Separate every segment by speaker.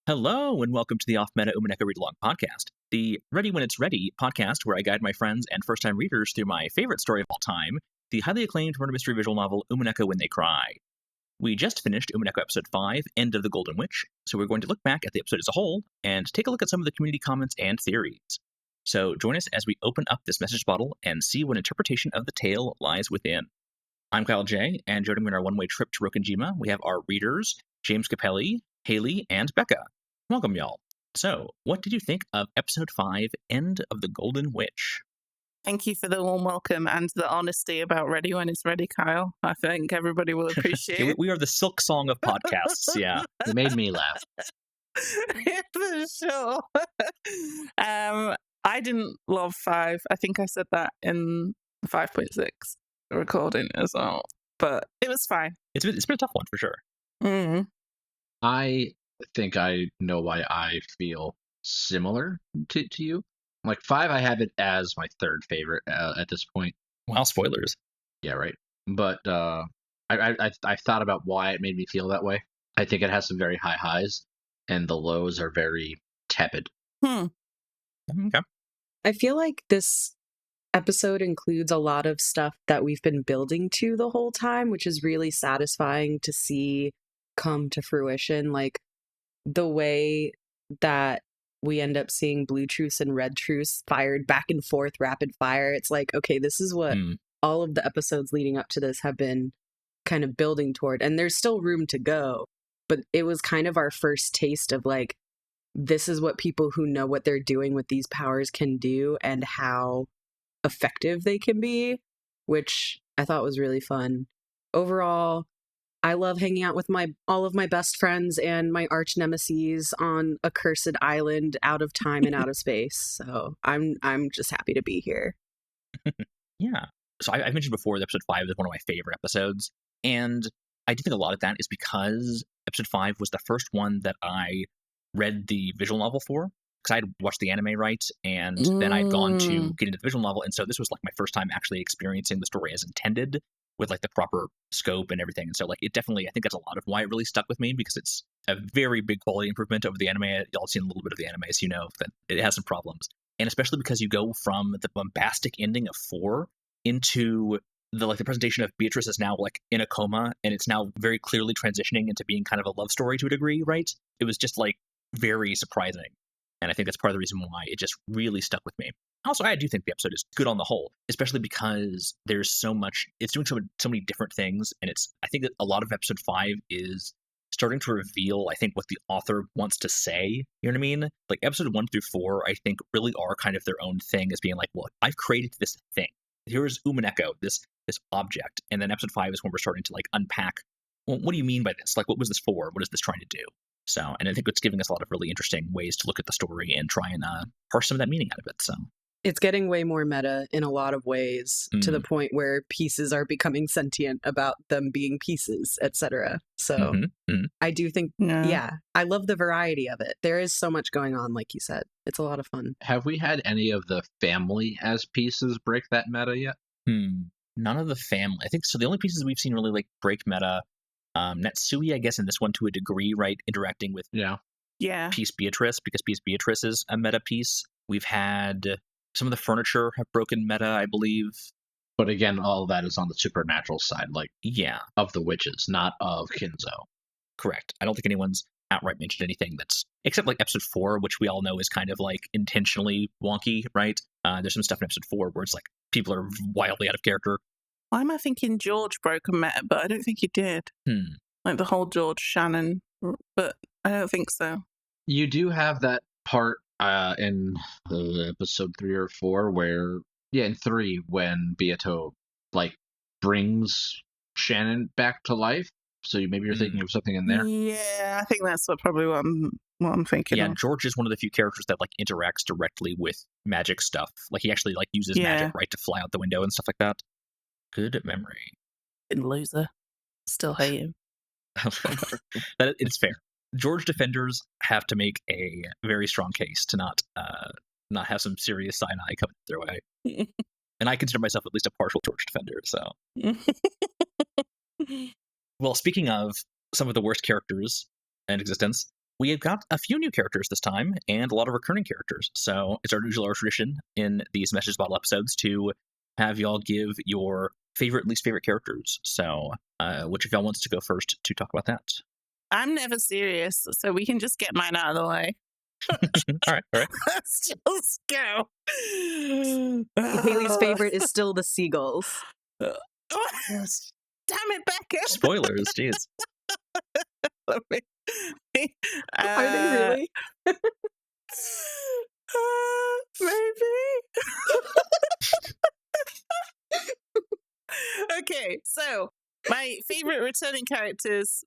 Speaker 1: Hello, and welcome to the Off Meta Umineko Read Along podcast, the Ready When It's Ready podcast where I guide my friends and first time readers through my favorite story of all time, the highly acclaimed murder mystery visual novel Umineko When They Cry. We just finished Umineko Episode 5, End of the Golden Witch, so we're going to look back at the episode as a whole and take a look at some of the community comments and theories. So join us as we open up this message bottle and see what interpretation of the tale lies within. I'm Kyle J, and joining me on our one-way trip to Rokkenjiima, we have our readers, James Capelli, Hayley, and Becca. Welcome, y'all. So, what did you think of Episode 5, End of the Golden Witch?
Speaker 2: Thank you for the warm welcome and the honesty about Ready When It's Ready, Kyle. I think everybody will appreciate it.
Speaker 1: We are the silk song of podcasts, yeah.
Speaker 3: It made me laugh.
Speaker 2: For sure. I didn't love 5. I think I said that in 5.6 recording as well. But it was fine.
Speaker 1: It's been a tough one, for sure.
Speaker 2: Mm.
Speaker 3: I think I know why I feel similar to you. Like 5, I have it as my third favorite at this point.
Speaker 1: Wow, spoilers.
Speaker 3: Yeah, right. But I thought about why it made me feel that way. I think it has some very high highs, and the lows are very tepid.
Speaker 1: Okay.
Speaker 4: I feel like this episode includes a lot of stuff that we've been building to the whole time, which is really satisfying to see come to fruition. Like the way that we end up seeing blue truce and red truce fired back and forth rapid fire. It's like, okay, this is what all of the episodes leading up to this have been kind of building toward. And there's still room to go. But it was kind of our first taste of like, this is what people who know what they're doing with these powers can do and how effective they can be, which I thought was really fun. Overall, I love hanging out with all of my best friends and my arch nemeses on a cursed island out of time and out of space. So I'm just happy to be here.
Speaker 1: Yeah. So I mentioned before that Episode 5 is one of my favorite episodes. And I do think a lot of that is because Episode 5 was the first one that I read the visual novel for. Because I had watched the anime, right? And then I'd gone to get into the visual novel. And so this was like my first time actually experiencing the story as intended, with like the proper scope and everything. And so like it definitely, I think that's a lot of why it really stuck with me, because it's a very big quality improvement over the anime. Y'all seen a little bit of the anime, so you know that it has some problems. And especially because you go from the bombastic ending of 4 into the presentation of Beatrice is now like in a coma, and it's now very clearly transitioning into being kind of a love story to a degree, right? It was just like very surprising. And I think that's part of the reason why it just really stuck with me. Also, I do think the episode is good on the whole, especially because there's so much, it's doing so many different things. And I think that a lot of Episode 5 is starting to reveal, I think, what the author wants to say. You know what I mean? Like Episode 1 through 4, I think really are kind of their own thing, as being like, well, I've created this thing. Here's Umineko, this object. And then Episode 5 is when we're starting to like unpack, well, what do you mean by this? Like, what was this for? What is this trying to do? So, and I think it's giving us a lot of really interesting ways to look at the story and try and parse some of that meaning out of it. So
Speaker 4: it's getting way more meta in a lot of ways, to the point where pieces are becoming sentient about them being pieces, etc. So I do think, I love the variety of it. There is so much going on, like you said. It's a lot of fun.
Speaker 3: Have we had any of the family as pieces break that meta yet?
Speaker 1: None of the family. I think so. The only pieces we've seen really like break meta, Natsui, I guess, in this one to a degree, right? Interacting with Piece Beatrice, because Piece Beatrice is a meta piece. We've had some of the furniture have broken meta, I believe.
Speaker 3: But again, all of that is on the supernatural side, like of the witches, not of Kinzo.
Speaker 1: Correct. I don't think anyone's outright mentioned anything that's, except like Episode 4, which we all know is kind of like intentionally wonky, right? There's some stuff in Episode 4 where it's like people are wildly out of character.
Speaker 2: Why am I thinking George broke a meta, but I don't think he did. Like the whole George Shannon, but I don't think so.
Speaker 3: You do have that part in Episode 3 or 4 where, in 3, when Beato like brings Shannon back to life. So maybe you're thinking of something in there.
Speaker 2: Yeah, I think that's probably what I'm thinking.
Speaker 1: Yeah,
Speaker 2: of.
Speaker 1: George is one of the few characters that like interacts directly with magic stuff. Like he actually like uses magic, right, to fly out the window and stuff like that. Good memory.
Speaker 2: Loser. Still hate him.
Speaker 1: It's fair. George defenders have to make a very strong case to not have some serious cyanide coming their way. And I consider myself at least a partial George defender, so. Well, speaking of some of the worst characters in existence, we've got a few new characters this time and a lot of recurring characters. So it's our tradition in these Message Bottle episodes to have y'all give your favorite, least favorite characters. So which of y'all wants to go first to talk about that?
Speaker 2: I'm never serious, so we can just get mine out of the way.
Speaker 1: All right.
Speaker 2: Let's just go.
Speaker 4: Hayley's favorite is still the seagulls.
Speaker 2: Damn it, Becca.
Speaker 1: Spoilers, jeez.
Speaker 2: Are
Speaker 4: they really?
Speaker 2: Maybe. Okay, so my favorite returning characters,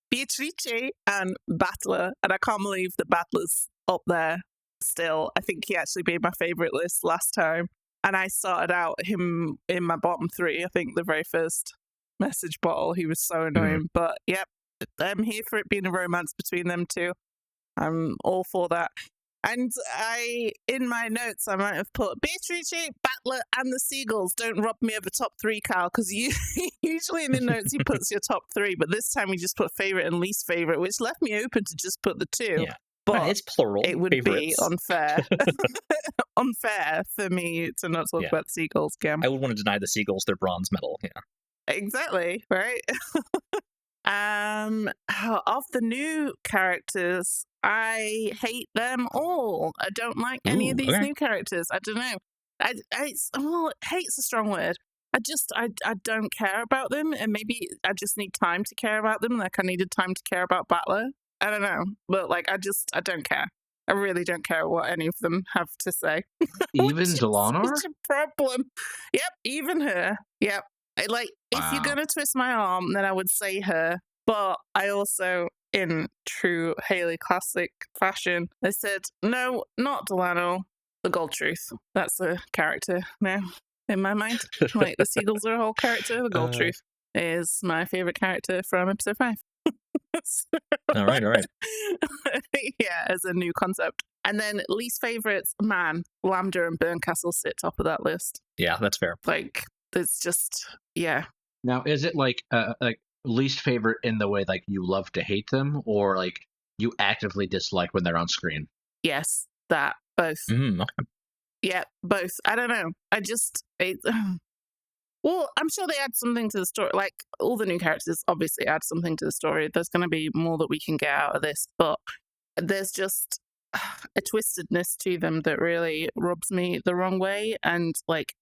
Speaker 2: Beatrice and Battler, and I can't believe that Battler's up there still. I think he actually made my favorite list last time, and I started out him in my bottom three. I think the very first message bottle, he was so annoying, but yep, I'm here for it being a romance between them two. I'm all for that. And in my notes, I might have put Beatrice, Battler, and the Seagulls. Don't rob me of a top three, Kyle, because usually in the notes he puts your top three, but this time he just put favorite and least favorite, which left me open to just put the two.
Speaker 1: Yeah.
Speaker 2: But
Speaker 1: it's plural.
Speaker 2: It would
Speaker 1: favorites.
Speaker 2: be unfair for me to not talk about the Seagulls again.
Speaker 1: I would want to deny the Seagulls their bronze medal. Yeah.
Speaker 2: Exactly, right? Of the new characters, I hate them all. I don't like any of these new characters. I don't know. Hate's a strong word. I don't care about them, and maybe I just need time to care about them. Like I needed time to care about Battler. I don't know, but like I don't care. I really don't care what any of them have to say.
Speaker 3: Even Delanor?
Speaker 2: Such a problem. Yep, even her. Yep. If you're going to twist my arm, then I would say her. But I also, in true Hayley classic fashion, I said, no, not Delano, the Gold Truth. That's a character now in my mind. Like, the Seagulls are a whole character. The Gold Truth is my favorite character from episode 5. So,
Speaker 1: all right.
Speaker 2: Yeah, as a new concept. And then least favorites, man, Lambda and Burncastle sit top of that list.
Speaker 1: Yeah, that's fair.
Speaker 2: Like, it's just, yeah.
Speaker 3: Now, is it like least favorite in the way like you love to hate them, or like you actively dislike when they're on screen?
Speaker 2: Yes, that both.
Speaker 1: Okay.
Speaker 2: Yeah, both. I don't know. Well, I'm sure they add something to the story. Like all the new characters, obviously, add something to the story. There's going to be more that we can get out of this, but there's just a twistedness to them that really rubs me the wrong way, and like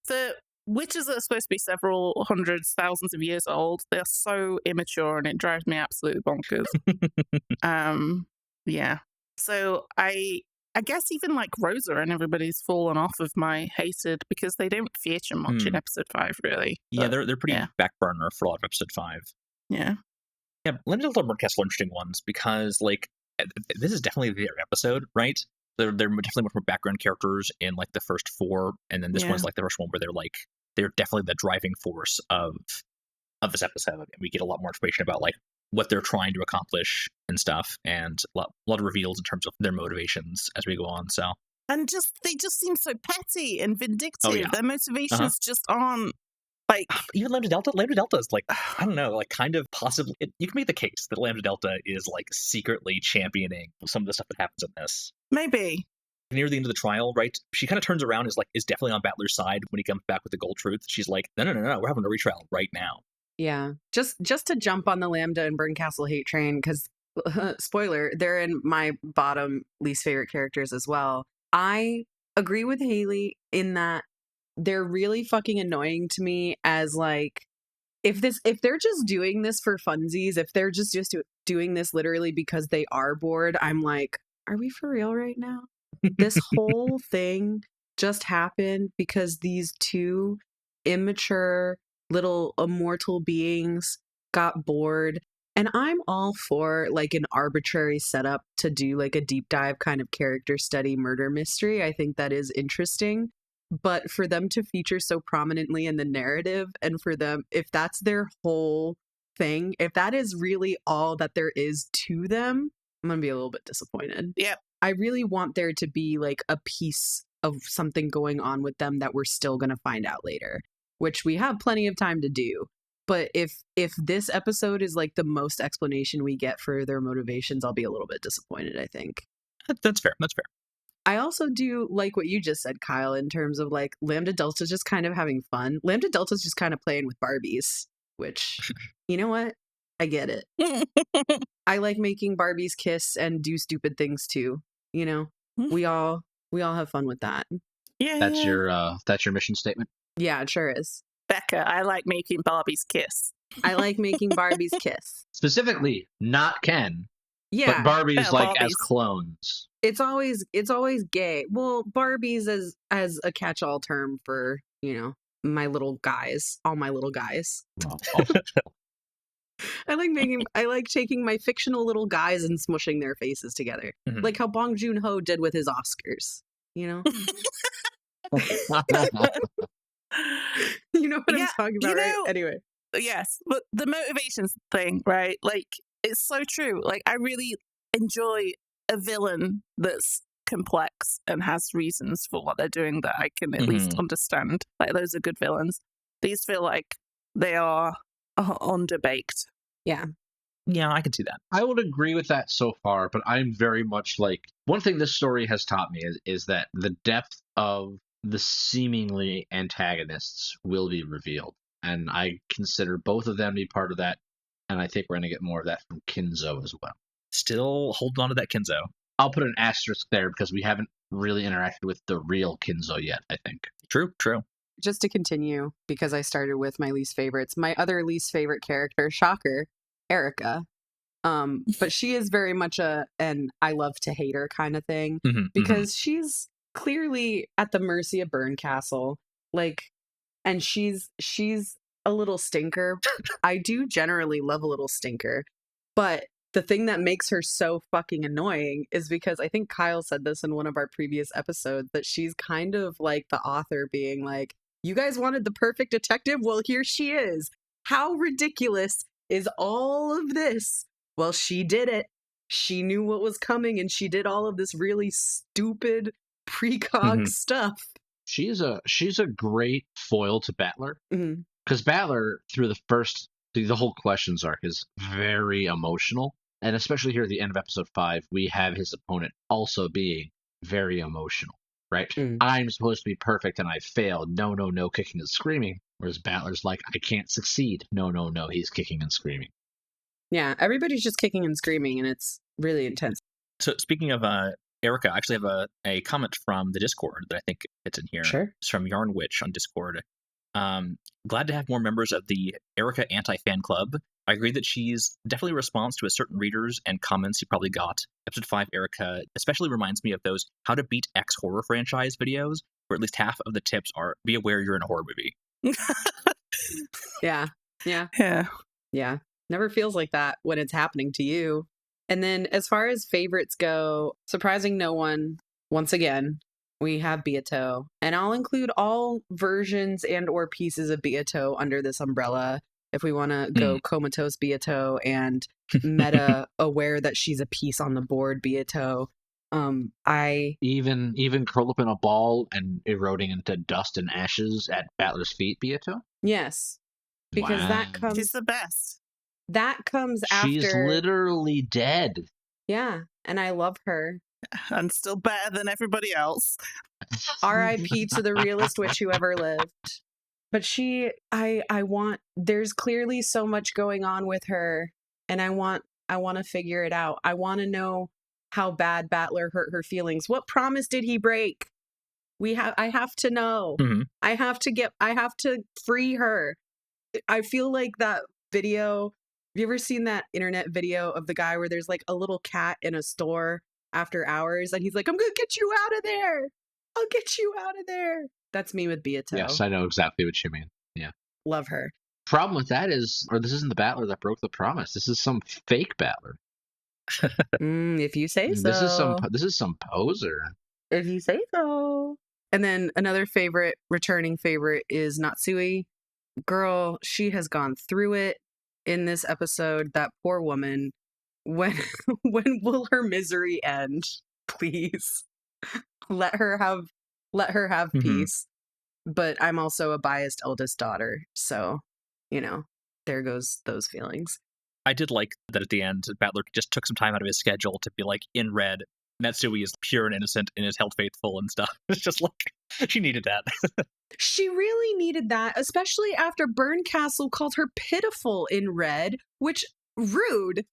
Speaker 2: the witches that are supposed to be several hundreds, thousands of years old, they're so immature and it drives me absolutely bonkers. Yeah. So I guess even like Rosa and everybody's fallen off of my hated because they don't feature much in episode 5, really.
Speaker 1: Yeah, they're pretty back burner for a lot of episode 5.
Speaker 2: Yeah.
Speaker 1: Yeah, Lambda and Burncastle are interesting ones because like this is definitely their episode, right? They're definitely much more background characters in like the first 4, and then this one's like the first one where they're definitely the driving force of this episode, and we get a lot more information about like what they're trying to accomplish and stuff, and a lot of reveals in terms of their motivations as we go on. So
Speaker 2: and they just seem so petty and vindictive.
Speaker 1: Oh, yeah.
Speaker 2: Their motivations just aren't like
Speaker 1: even Lambda Delta is like, I don't know, like kind of possibly you can make the case that Lambda Delta is like secretly championing some of the stuff that happens in this.
Speaker 2: Maybe.
Speaker 1: Near the end of the trial, right? She kind of turns around and is definitely on Battler's side when he comes back with the Gold Truth. She's like, no, we're having a retrial right now.
Speaker 4: Yeah. Just to jump on the Lambda and Burncastle hate train, because spoiler, they're in my bottom least favorite characters as well. I agree with Hayley in that they're really fucking annoying to me as like if they're just doing this for funsies, if they're just doing this literally because they are bored, I'm like, are we for real right now? This whole thing just happened because these two immature little immortal beings got bored, and I'm all for like an arbitrary setup to do like a deep dive kind of character study murder mystery. I think that is interesting, but for them to feature so prominently in the narrative, and for them, if that's their whole thing, if that is really all that there is to them, I'm gonna be a little bit disappointed.
Speaker 2: Yeah.
Speaker 4: I really want there to be like a piece of something going on with them that we're still going to find out later, which we have plenty of time to do. But if this episode is like the most explanation we get for their motivations, I'll be a little bit disappointed, I think.
Speaker 1: That's fair. That's fair.
Speaker 4: I also do like what you just said, Kyle, in terms of like Lambda Delta's just kind of having fun. Lambda Delta's just kind of playing with Barbies, which, you know what? I get it. I like making Barbies kiss and do stupid things too. You know, we all have fun with that.
Speaker 2: Yeah.
Speaker 3: That's your mission statement.
Speaker 4: Yeah, it sure is.
Speaker 2: Becca, I like making Barbies kiss.
Speaker 4: I like making Barbies kiss.
Speaker 3: Specifically, not Ken,
Speaker 4: Yeah,
Speaker 3: but Barbies
Speaker 2: Well,
Speaker 3: like as
Speaker 2: Barbies.
Speaker 3: clones.
Speaker 4: it's always gay. Well, Barbies as a catch-all term for, you know, my little guys, all my little guys.
Speaker 3: Well,
Speaker 4: I like taking my fictional little guys and smushing their faces together,
Speaker 1: Mhm.
Speaker 4: like how Bong Joon-ho did with his Oscars. You know, you know what
Speaker 2: Yeah,
Speaker 4: I'm talking about,
Speaker 2: you
Speaker 4: right?
Speaker 2: know-
Speaker 4: Anyway,
Speaker 2: Yes, but the motivations thing, right? Like, it's so true. Like, I really enjoy a villain that's complex and has reasons for what they're doing that I can at least understand. Like, those are good villains. These feel like they are underbaked.
Speaker 4: yeah,
Speaker 1: Yeah, I can see that.
Speaker 3: I would agree with that so far, but I'm very much like one thing this story has taught me is that the depth of the seemingly antagonists will be revealed. And I consider both of them to be part of that. And I think we're going to get more of that from Kinzo as well.
Speaker 1: Still holding on to that Kinzo.
Speaker 3: I'll put an asterisk there because we haven't really interacted with the real Kinzo yet, I think.
Speaker 1: True.
Speaker 4: just to continue, because I started with my least favorites, my other least favorite character, shocker, Erica. But she is very much an I love to hate her kind of thing, because she's clearly at the mercy of Burncastle, like, and she's a little stinker. I do generally love a little stinker, but the thing that makes her so fucking annoying is because I think Kyle said this in one of our previous episodes, that she's kind of like the author being like, you guys wanted the perfect detective? Well, here she is. How ridiculous is all of this? Well, she did it. She knew what was coming and she did all of this really stupid precog stuff.
Speaker 3: She's a great foil to Battler. Because Battler, through the whole questions arc, is very emotional. And especially here at the end of episode 5, we have his opponent also being very emotional, right? I'm supposed to be perfect and I failed. No, kicking and screaming. Whereas Battler's like, I can't succeed. No, he's kicking and screaming.
Speaker 4: Yeah, everybody's just kicking and screaming, and it's really intense.
Speaker 1: So speaking of Erica, I actually have a comment from the Discord that I think fits in here.
Speaker 4: Sure.
Speaker 1: It's from Yarn Witch on Discord. Glad to have more members of the Erica anti-fan club. I agree that she's definitely a response to a certain readers and comments you probably got. Episode 5 Erica especially reminds me of those how to beat X horror franchise videos, where at least half of the tips are be aware you're in a horror movie.
Speaker 4: Yeah. Never feels like that when it's happening to you. And then as far as favorites go, surprising no one, once again, we have Beato. And I'll include all versions and or pieces of Beato under this umbrella if we want to go comatose Beato and meta aware that she's a piece on the board Beato. I
Speaker 3: even curl up in a ball and eroding into dust and ashes at Battler's feet, Beato?
Speaker 4: Yes. Because that
Speaker 3: Wow.
Speaker 4: comes
Speaker 2: She's the best.
Speaker 4: That comes after.
Speaker 3: She's literally dead.
Speaker 4: Yeah, and I love her.
Speaker 2: And still better than everybody else.
Speaker 4: R.I.P. to the realest witch who ever lived. But there's clearly so much going on with her, and I want to figure it out. I want to know how bad Battler hurt her feelings. What promise did he break? I have to know. I have to free her. I feel like that video. Have you ever seen that internet video of the guy where there's like a little cat in a store after hours and he's like, I'm gonna get you out of there. I'll get you out of there. That's me with Beato.
Speaker 3: Yes, I know exactly what you mean. Yeah.
Speaker 4: Love her.
Speaker 3: Problem with that is, this isn't the Battler that broke the promise. This is some fake Battler.
Speaker 4: If you say so.
Speaker 3: This is some poser.
Speaker 4: If you say so. And then another returning favorite is Natsui. Girl, she has gone through it in this episode. That poor woman. When will her misery end? Please. Let her have peace. But I'm also a biased eldest daughter, so, there goes those feelings.
Speaker 1: I did like that at the end, Battler just took some time out of his schedule to be like, in red, Natsui is pure and innocent and is held faithful and stuff. It's just like, she needed that.
Speaker 4: She really needed that, especially after Burncastle called her pitiful in red, which rude.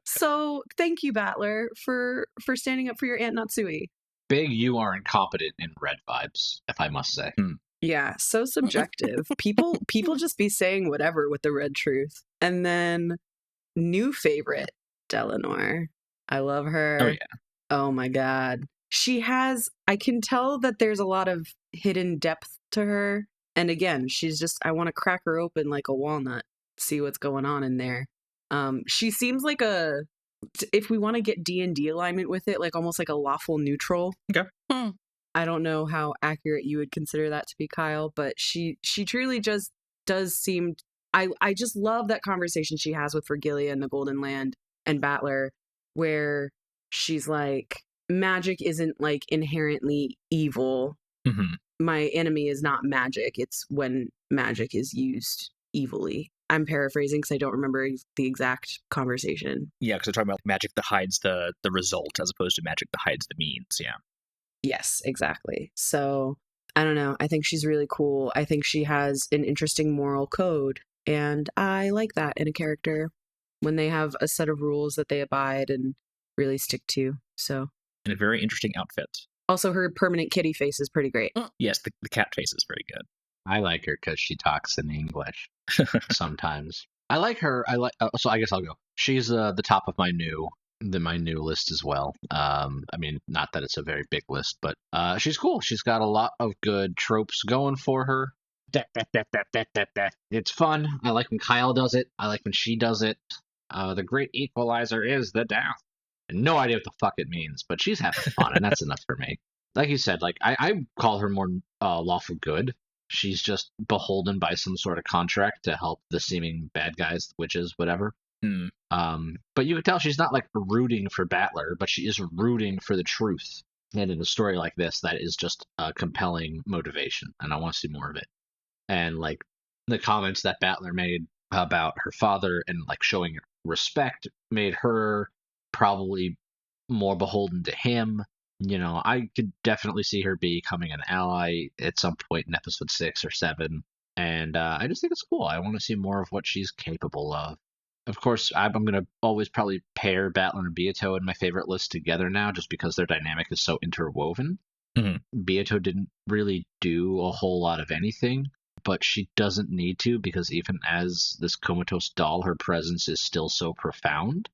Speaker 4: So thank you, Battler, for standing up for your Aunt Natsui.
Speaker 3: Big, you are incompetent in red vibes, if I must say.
Speaker 4: Yeah, so subjective. People just be saying whatever with the red truth. And then new favorite, Delanor. I love her.
Speaker 1: Oh, yeah.
Speaker 4: Oh my god. I can tell that there's a lot of hidden depth to her. And again, she's just, I want to crack her open like a walnut, see what's going on in there. She seems like if we want to get D&D alignment with it, like almost like a lawful neutral.
Speaker 1: Okay.
Speaker 4: I don't know how accurate you would consider that to be, Kyle, but she truly just does seem, I just love that conversation she has with Vergilia in the Golden Land and Battler, where she's like, magic isn't like inherently evil.
Speaker 1: Mm-hmm.
Speaker 4: My enemy is not magic. It's when magic is used evilly. I'm paraphrasing because I don't remember the exact conversation.
Speaker 1: Yeah, because they're talking about magic that hides the result as opposed to magic that hides the means. Yeah.
Speaker 4: Yes, exactly. So I don't know. I think she's really cool. I think she has an interesting moral code. And I like that in a character when they have a set of rules that they abide and really stick to. So,
Speaker 1: And a very interesting outfit.
Speaker 4: Also, her permanent kitty face is pretty great.
Speaker 1: Yes, the cat face is very good.
Speaker 3: I like her because she talks in English sometimes. I like her. So I guess I'll go. She's the top of my new list as well. I mean, not that it's a very big list, but she's cool. She's got a lot of good tropes going for her. It's fun. I like when Kyle does it. I like when she does it. The great equalizer is the death. No idea what the fuck it means, but she's having fun, and that's enough for me. Like you said, like I call her more lawful good. She's just beholden by some sort of contract to help the seeming bad guys, witches, whatever. But you can tell she's not like rooting for Battler, but she is rooting for the truth. And in a story like this, that is just a compelling motivation, and I want to see more of it. And like the comments that Battler made about her father and like showing respect made her probably more beholden to him. You know, I could definitely see her becoming an ally at some point in episode 6 or 7. And I just think it's cool. I want to see more of what she's capable of. Of course, I'm going to always probably pair Battler and Beato in my favorite list together now, just because their dynamic is so interwoven.
Speaker 1: Mm-hmm.
Speaker 3: Beato didn't really do a whole lot of anything, but she doesn't need to, because even as this comatose doll, her presence is still so profound.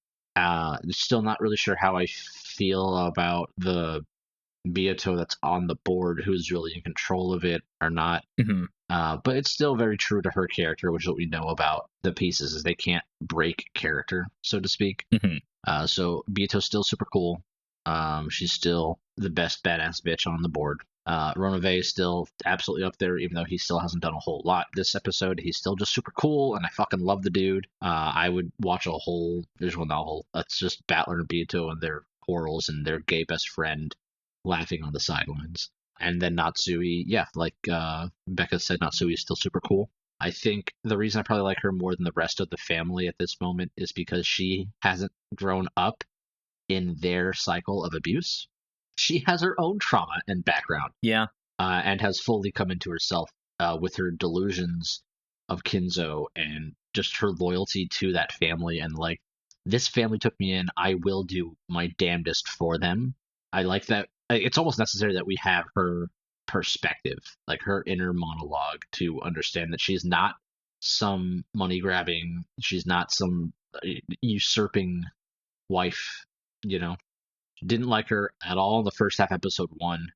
Speaker 3: Still not really sure how I feel about the Beato that's on the board, who's really in control of it or not.
Speaker 1: Mm-hmm.
Speaker 3: But it's still very true to her character, which is what we know about the pieces, is they can't break character, so to speak.
Speaker 1: Mm-hmm.
Speaker 3: So Beato's still super cool. She's still the best badass bitch on the board. Ronove is still absolutely up there, even though he still hasn't done a whole lot this episode. He's still just super cool, and I fucking love the dude. I would watch a whole visual novel that's just Battler and Beato and their quarrels and their gay best friend laughing on the sidelines. And then Natsui, yeah, like Becca said, Natsui is still super cool. I think the reason I probably like her more than the rest of the family at this moment is because she hasn't grown up in their cycle of abuse. She has her own trauma and background.
Speaker 1: Yeah.
Speaker 3: And has fully come into herself with her delusions of Kinzo and just her loyalty to that family. And like, this family took me in. I will do my damnedest for them. I like that. It's almost necessary that we have her perspective, like her inner monologue, to understand that she's not some money grabbing, she's not some usurping wife, you know. Didn't like her at all in the first half, episode 1.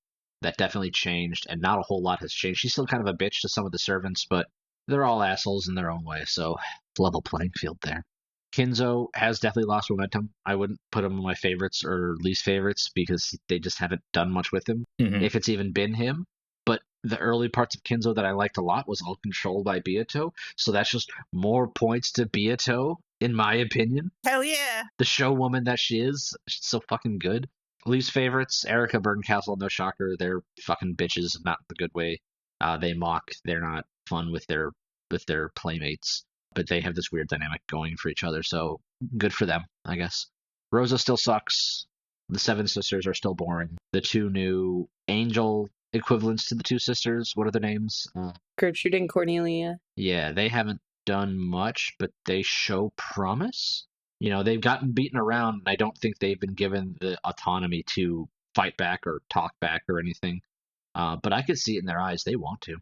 Speaker 3: That definitely changed, and not a whole lot has changed. She's still kind of a bitch to some of the servants, but they're all assholes in their own way, so level playing field there. Kinzo has definitely lost momentum. I wouldn't put him in my favorites or least favorites because they just haven't done much with him, if it's even been him. But the early parts of Kinzo that I liked a lot was all controlled by Beato, so that's just more points to Beato, in my opinion.
Speaker 2: Hell yeah.
Speaker 3: The show woman that she is, she's so fucking good. Least favorites, Erica Burncastle, no shocker. They're fucking bitches, not the good way. They mock. They're not fun with their playmates. but they have this weird dynamic going for each other, so good for them, I guess. Rosa still sucks. The Seven Sisters are still boring. The two new angel equivalents to the two sisters, what are their names?
Speaker 4: Gertrude and Cornelia.
Speaker 3: Yeah, they haven't done much, but they show promise. They've gotten beaten around, and I don't think they've been given the autonomy to fight back or talk back or anything. But I could see it in their eyes. They want to.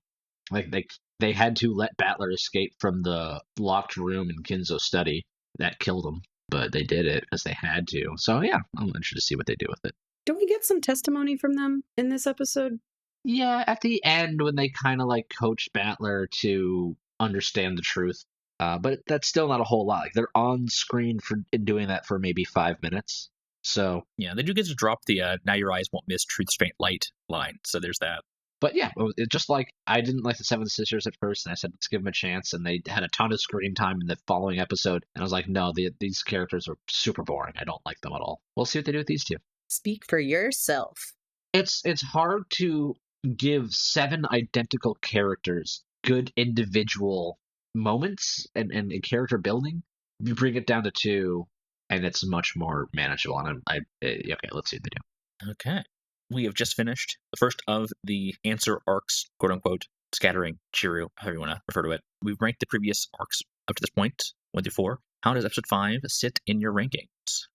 Speaker 3: Like they had to let Battler escape from the locked room in Kinzo's study. That killed him, but they did it because they had to. So yeah, I'm interested to see what they do with it.
Speaker 4: Don't we get some testimony from them in this episode?
Speaker 3: Yeah, at the end when they kind of like coach Battler to understand the truth. But that's still not a whole lot. Like they're on screen for doing that for maybe 5 minutes. So
Speaker 1: yeah, they do get to drop the "Now your eyes won't miss truth's faint light" line. So there's that.
Speaker 3: But yeah, it just like I didn't like the Seven Sisters at first, and I said let's give them a chance, and they had a ton of screen time in the following episode, and I was like, no, these characters are super boring. I don't like them at all. We'll see what they do with these two.
Speaker 4: Speak for yourself.
Speaker 3: It's hard to give 7 identical characters good individual moments and character building. You bring it down to 2, and it's much more manageable. And okay, let's see what they do.
Speaker 1: Okay. We have just finished the first of the answer arcs, quote unquote, scattering, Chiru, however you want to refer to it. We've ranked the previous arcs up to this point, 1 through 4. How does episode 5 sit in your rankings?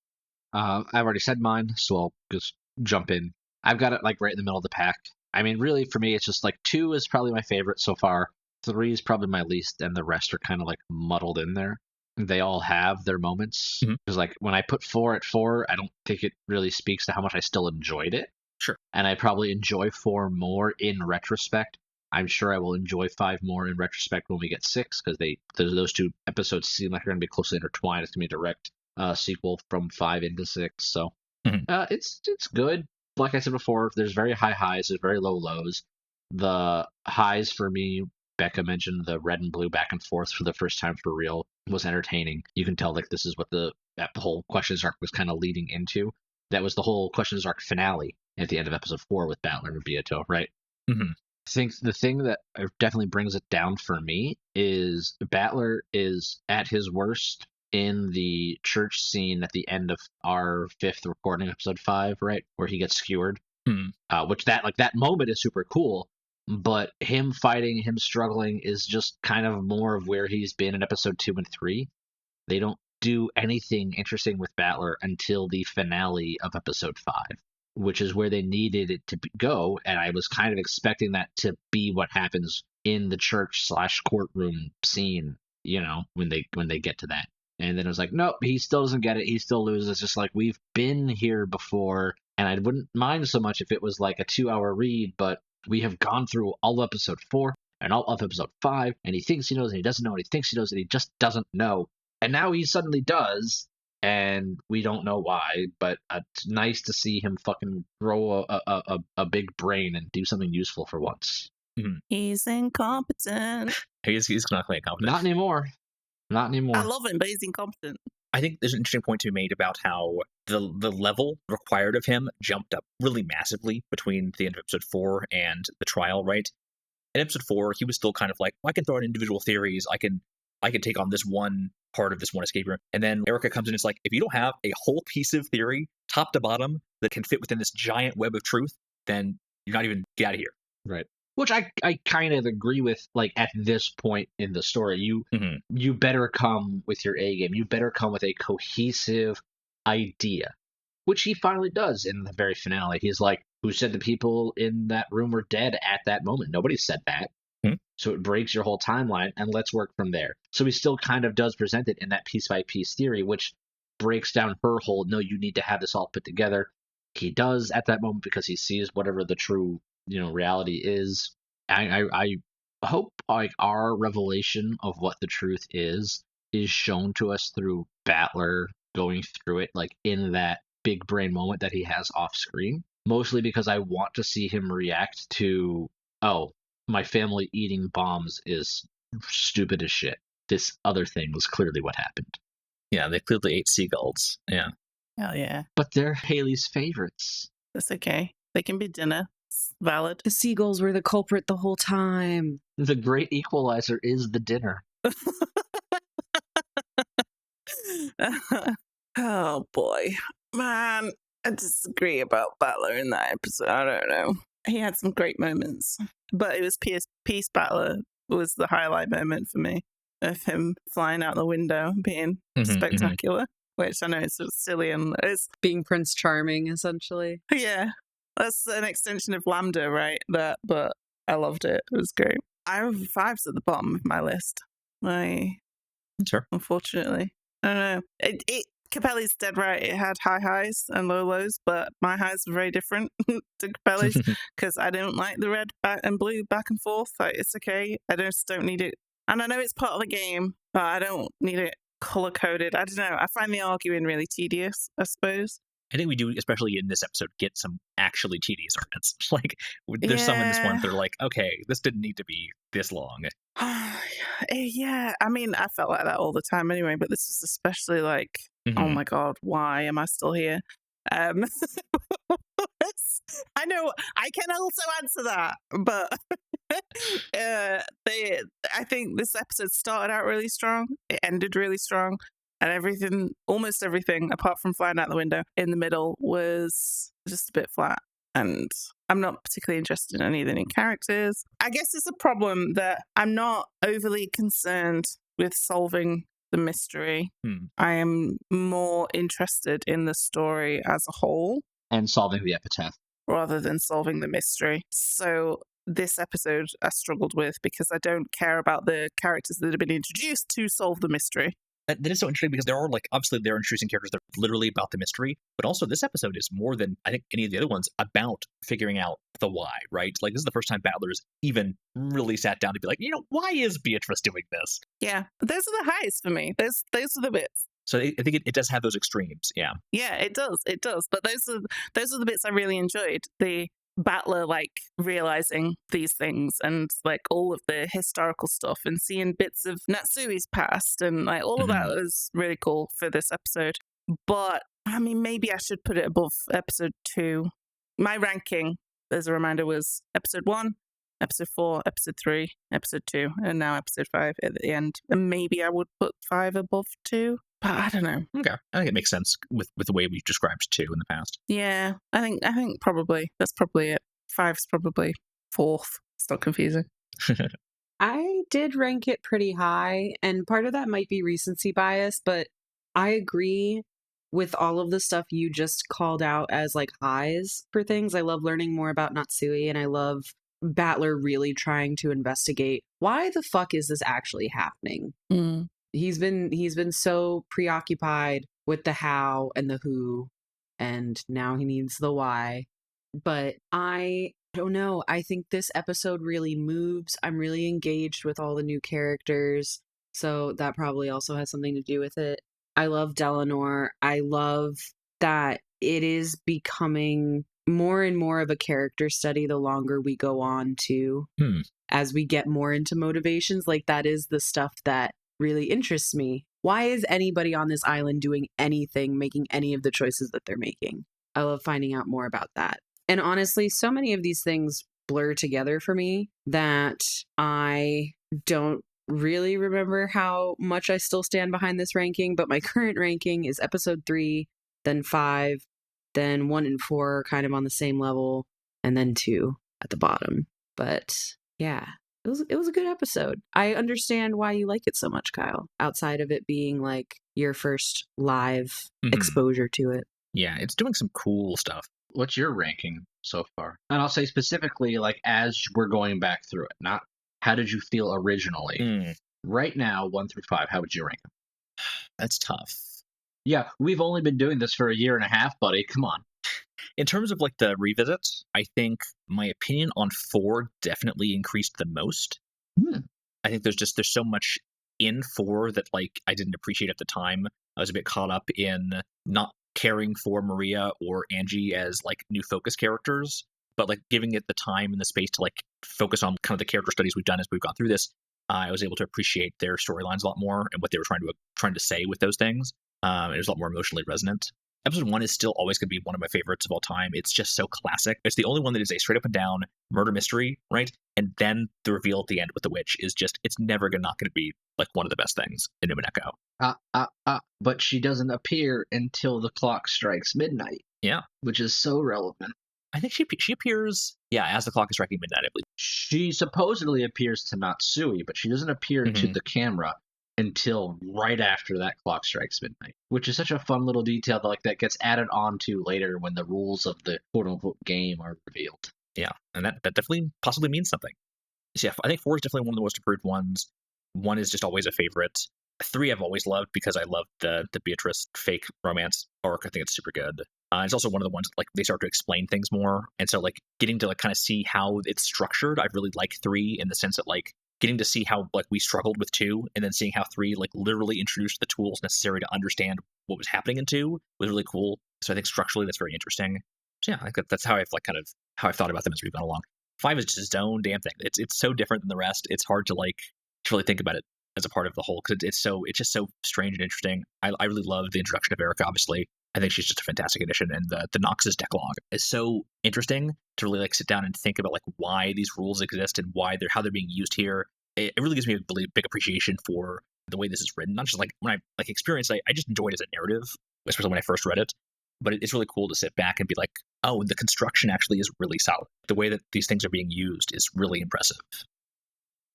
Speaker 3: I've already said mine, so I'll just jump in. I've got it like right in the middle of the pack. I mean, really, for me, it's just like 2 is probably my favorite so far. 3 is probably my least, and the rest are kind of like muddled in there. They all have their moments. Because like when I put 4 at 4, I don't think it really speaks to how much I still enjoyed it.
Speaker 1: Sure.
Speaker 3: And I probably enjoy 4 more in retrospect. I'm sure I will enjoy 5 more in retrospect when we get 6, because those 2 episodes seem like they're going to be closely intertwined. It's going to be a direct sequel from 5 into 6. So it's good. Like I said before, there's very high highs, there's very low lows. The highs for me, Becca mentioned the red and blue back and forth for the first time for real was entertaining. You can tell like this is what the whole Questions arc was kind of leading into. That was the whole Questions arc finale at the end of episode 4 with Battler and Beato, right?
Speaker 1: Mm-hmm.
Speaker 3: I think the thing that definitely brings it down for me is Battler is at his worst in the church scene at the end of our 5th recording, episode 5, right, where he gets skewered. Which that moment is super cool, but him fighting, him struggling is just kind of more of where he's been in episode 2 and 3. They don't do anything interesting with Battler until the finale of episode 5, which is where they needed it to go, and I was kind of expecting that to be what happens in the church/courtroom scene, when they get to that. And then it was like, nope, he still doesn't get it. He still loses. It's just like, we've been here before, and I wouldn't mind so much if it was like a 2-hour read, but we have gone through all of episode 4 and all of episode 5, and he thinks he knows and he doesn't know, and he thinks he knows and he just doesn't know. And now he suddenly does, and we don't know why, but it's nice to see him fucking grow a big brain and do something useful for once.
Speaker 1: Mm-hmm.
Speaker 2: He's incompetent.
Speaker 1: He's not quite incompetent.
Speaker 3: Not anymore. Not anymore.
Speaker 2: I love him, but he's incompetent.
Speaker 1: I think there's an interesting point to be made about how the level required of him jumped up really massively between the end of episode 4 and the trial, right? In episode 4, he was still kind of like, I can throw out individual theories, I can take on this one part of this one escape room. And then Erica comes in and it's like, if you don't have a whole piece of theory, top to bottom, that can fit within this giant web of truth, then you're not even, get out of here.
Speaker 3: Right. Which I kind of agree with, like, at this point in the story. You better come with your A game. You better come with a cohesive idea, which he finally does in the very finale. He's like, who said the people in that room were dead at that moment? Nobody said that. So it breaks your whole timeline, and let's work from there. So he still kind of does present it in that piece-by-piece theory, which breaks down her whole, no, you need to have this all put together. He does at that moment because he sees whatever the true reality is. I hope like our revelation of what the truth is shown to us through Battler going through it, like in that big brain moment that he has off screen. Mostly because I want to see him react to, oh, my family eating bombs is stupid as shit. This other thing was clearly what happened.
Speaker 1: Yeah, they clearly ate seagulls. Yeah.
Speaker 2: Hell yeah.
Speaker 3: But they're Hayley's favorites.
Speaker 2: That's okay. They can be dinner. It's valid.
Speaker 4: The seagulls were the culprit the whole time.
Speaker 3: The great equalizer is the dinner.
Speaker 2: Oh boy, man, I disagree about Battler in that episode. I don't know. He had some great moments, but it was Peace Battler was the highlight moment for me of him flying out the window, being spectacular. Which I know is sort of silly and it's
Speaker 4: Being Prince Charming, essentially.
Speaker 2: yeah, that's an extension of Lambda, right? But I loved it. It was great. I have 5s at the bottom of my list.
Speaker 1: Sure.
Speaker 2: Unfortunately, I don't know. Capelli's dead right. It had high highs and low lows, but my highs were very different to Capelli's because I don't like the red and blue back and forth. Like, it's okay. I just don't need it. And I know it's part of the game, but I don't need it color coded. I don't know. I find the arguing really tedious, I suppose.
Speaker 1: I think we do, especially in this episode, get some actually tedious arguments. Like, there's some in this one that are like, okay, this didn't need to be this long.
Speaker 2: Yeah, I mean, I felt like that all the time anyway, but this is especially like, oh my god, why am I still here? I know I can also answer that, but I think this episode started out really strong, it ended really strong, and almost everything, apart from flying out the window, in the middle was just a bit flat. And I'm not particularly interested in any of the new characters. I guess it's a problem that I'm not overly concerned with solving the mystery. I am more interested in the story as a whole.
Speaker 3: And solving the epitaph.
Speaker 2: Rather than solving the mystery. So this episode I struggled with because I don't care about the characters that have been introduced to solve the mystery.
Speaker 1: That is so interesting because there are, like, obviously they're introducing characters that are literally about the mystery, but also this episode is more than I think any of the other ones about figuring out the why, right? Like, this is the first time Battlers even really sat down to be like, why is Beatrice doing this?
Speaker 2: Yeah, those are the highs for me. Those are the bits.
Speaker 1: So I think it does have those extremes, yeah.
Speaker 2: Yeah, it does. But those are the bits I really enjoyed. The Battler, like, realizing these things and, like, all of the historical stuff and seeing bits of Natsui's past and, like, all of that was really cool for this episode. But, I mean, maybe I should put it above episode 2. My ranking, as a reminder, was episode 1, episode 4, episode 3, episode 2, and now episode 5 at the end. And maybe I would put 5 above 2. But I don't know.
Speaker 1: Okay. I think it makes sense with the way we've described 2 in the past.
Speaker 2: Yeah, I think probably that's probably it. 5's probably 4th. It's not confusing.
Speaker 4: I did rank it pretty high, and part of that might be recency bias, but I agree with all of the stuff you just called out as like highs for things. I love learning more about Natsui, and I love Battler really trying to investigate why the fuck is this actually happening. He's been so preoccupied with the how and the who, and now he needs the why. But I don't know. I think this episode really moves. I'm really engaged with all the new characters, so that probably also has something to do with it. I love Delanor. I love that it is becoming more and more of a character study the longer we go on to. As we get more into motivations, like, that is the stuff that really interests me. Why is anybody on this island doing anything, making any of the choices that they're making? I love finding out more about that. And honestly, so many of these things blur together for me that I don't really remember how much I still stand behind this ranking, but my current ranking is episode 3, then 5, then 1 and 4 are kind of on the same level, and then 2 at the bottom. But yeah, it was a good episode. I understand why you like it so much, Kyle, outside of it being like your first live exposure to it.
Speaker 1: Yeah, it's doing some cool stuff.
Speaker 3: What's your ranking so far? And I'll say specifically, like, as we're going back through it, not how did you feel originally. Right now, 1 through 5, how would you rank them?
Speaker 1: That's tough.
Speaker 3: Yeah, we've only been doing this for a year and a half, buddy. Come on.
Speaker 1: In terms of, like, the revisits, I think my opinion on 4 definitely increased the most. I think there's so much in 4 that, like, I didn't appreciate at the time. I was a bit caught up in not caring for Maria or Angie as, like, new focus characters, but, like, giving it the time and the space to, like, focus on kind of the character studies we've done as we've gone through this. I was able to appreciate their storylines a lot more and what they were trying to say with those things. It was a lot more emotionally resonant. Episode 1 is still always going to be one of my favorites of all time. It's just so classic. It's the only one that is a straight up and down murder mystery, right? And then the reveal at the end with the witch is just, it's never not going to be like one of the best things in Umineko.
Speaker 3: But she doesn't appear until the clock strikes midnight.
Speaker 1: Yeah.
Speaker 3: Which is so relevant.
Speaker 1: I think she appears, as the clock is striking midnight, I believe.
Speaker 3: She supposedly appears to Matsui, but she doesn't appear to the camera until right after that clock strikes midnight, which is such a fun little detail that gets added on to later when the rules of the quote-unquote game are revealed.
Speaker 1: Yeah, and that definitely possibly means something. So yeah, I think 4 is definitely one of the most approved ones. 1 is just always a favorite. 3 I've always loved because I love the Beatrice fake romance arc. I think it's super good. It's also one of the ones like they start to explain things more, and so like getting to like kind of see how it's structured. I really like 3 in the sense that like getting to see how like we struggled with 2, and then seeing how 3 like literally introduced the tools necessary to understand what was happening in 2 was really cool. So I think structurally that's very interesting. So yeah, I think that's how I've like kind of how I've thought about them as we've gone along. 5 is just its own damn thing. It's so different than the rest. It's hard to like to really think about it as a part of the whole because it's just so strange and interesting. I really love the introduction of Erica. Obviously, I think she's just a fantastic addition, and the Noxus decalogue is so interesting to really like sit down and think about like why these rules exist and how they're being used here. It really gives me a really big appreciation for the way this is written. Not just like when I like experienced it, I just enjoyed it as a narrative, especially when I first read it. But it's really cool to sit back and be like, oh, the construction actually is really solid. The way that these things are being used is really impressive.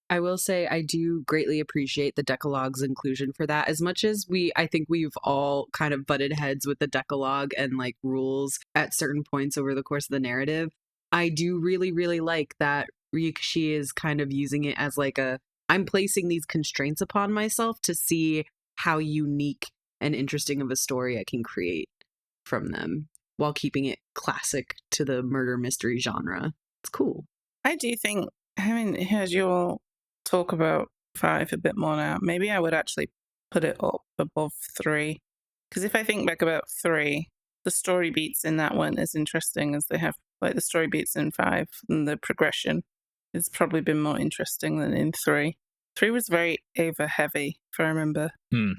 Speaker 4: I will say I do greatly appreciate the Decalogue's inclusion for that. As much as I think we've all kind of butted heads with the Decalogue and like rules at certain points over the course of the narrative, I do really, really like that Ryukishi is kind of using it as like I'm placing these constraints upon myself to see how unique and interesting of a story I can create from them while keeping it classic to the murder mystery genre. It's cool.
Speaker 2: I do think, having heard you all talk about 5 a bit more now, maybe I would actually put it up above 3. Because if I think back about 3, the story beats in that one as interesting as they have, like the story beats in 5, and the progression has probably been more interesting than in 3. 3 was very Ava heavy, if I remember.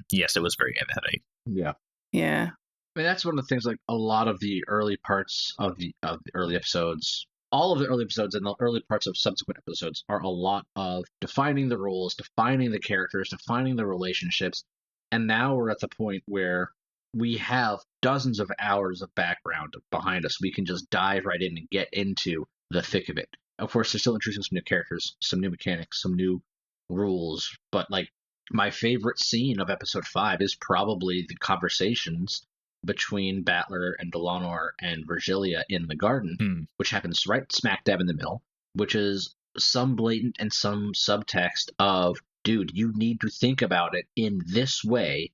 Speaker 1: Yes, it was very Ava heavy.
Speaker 3: Yeah.
Speaker 2: Yeah.
Speaker 3: I mean, that's one of the things, like a lot of the early parts of the early episodes, all of the early episodes and the early parts of subsequent episodes are a lot of defining the rules, defining the characters, defining the relationships. And now we're at the point where we have dozens of hours of background behind us. We can just dive right in and get into the thick of it. Of course, they're still introducing some new characters, some new mechanics, some new rules. But like my favorite scene of episode 5 is probably the conversations between Battler and Delanor and Virgilia in the garden, which happens right smack dab in the middle, which is some blatant and some subtext of, dude, you need to think about it in this way.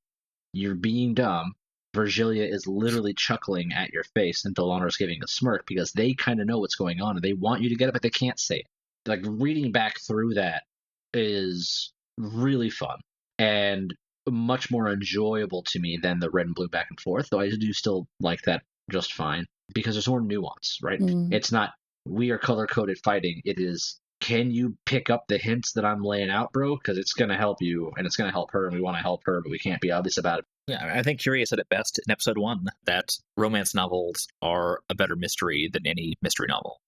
Speaker 3: You're being dumb. Virgilia is literally chuckling at your face, and Delanor's giving a smirk because they kind of know what's going on, and they want you to get it, but they can't say it. Like, reading back through that is really fun and much more enjoyable to me than the red and blue back and forth, though I do still like that just fine because there's more nuance, right? It's not, we are color-coded fighting. It is, can you pick up the hints that I'm laying out, bro? Because it's going to help you, and it's going to help her, and we want to help her, but we can't be obvious about it.
Speaker 1: Yeah, I think Curia said it best in episode 1, that romance novels are a better mystery than any mystery novel.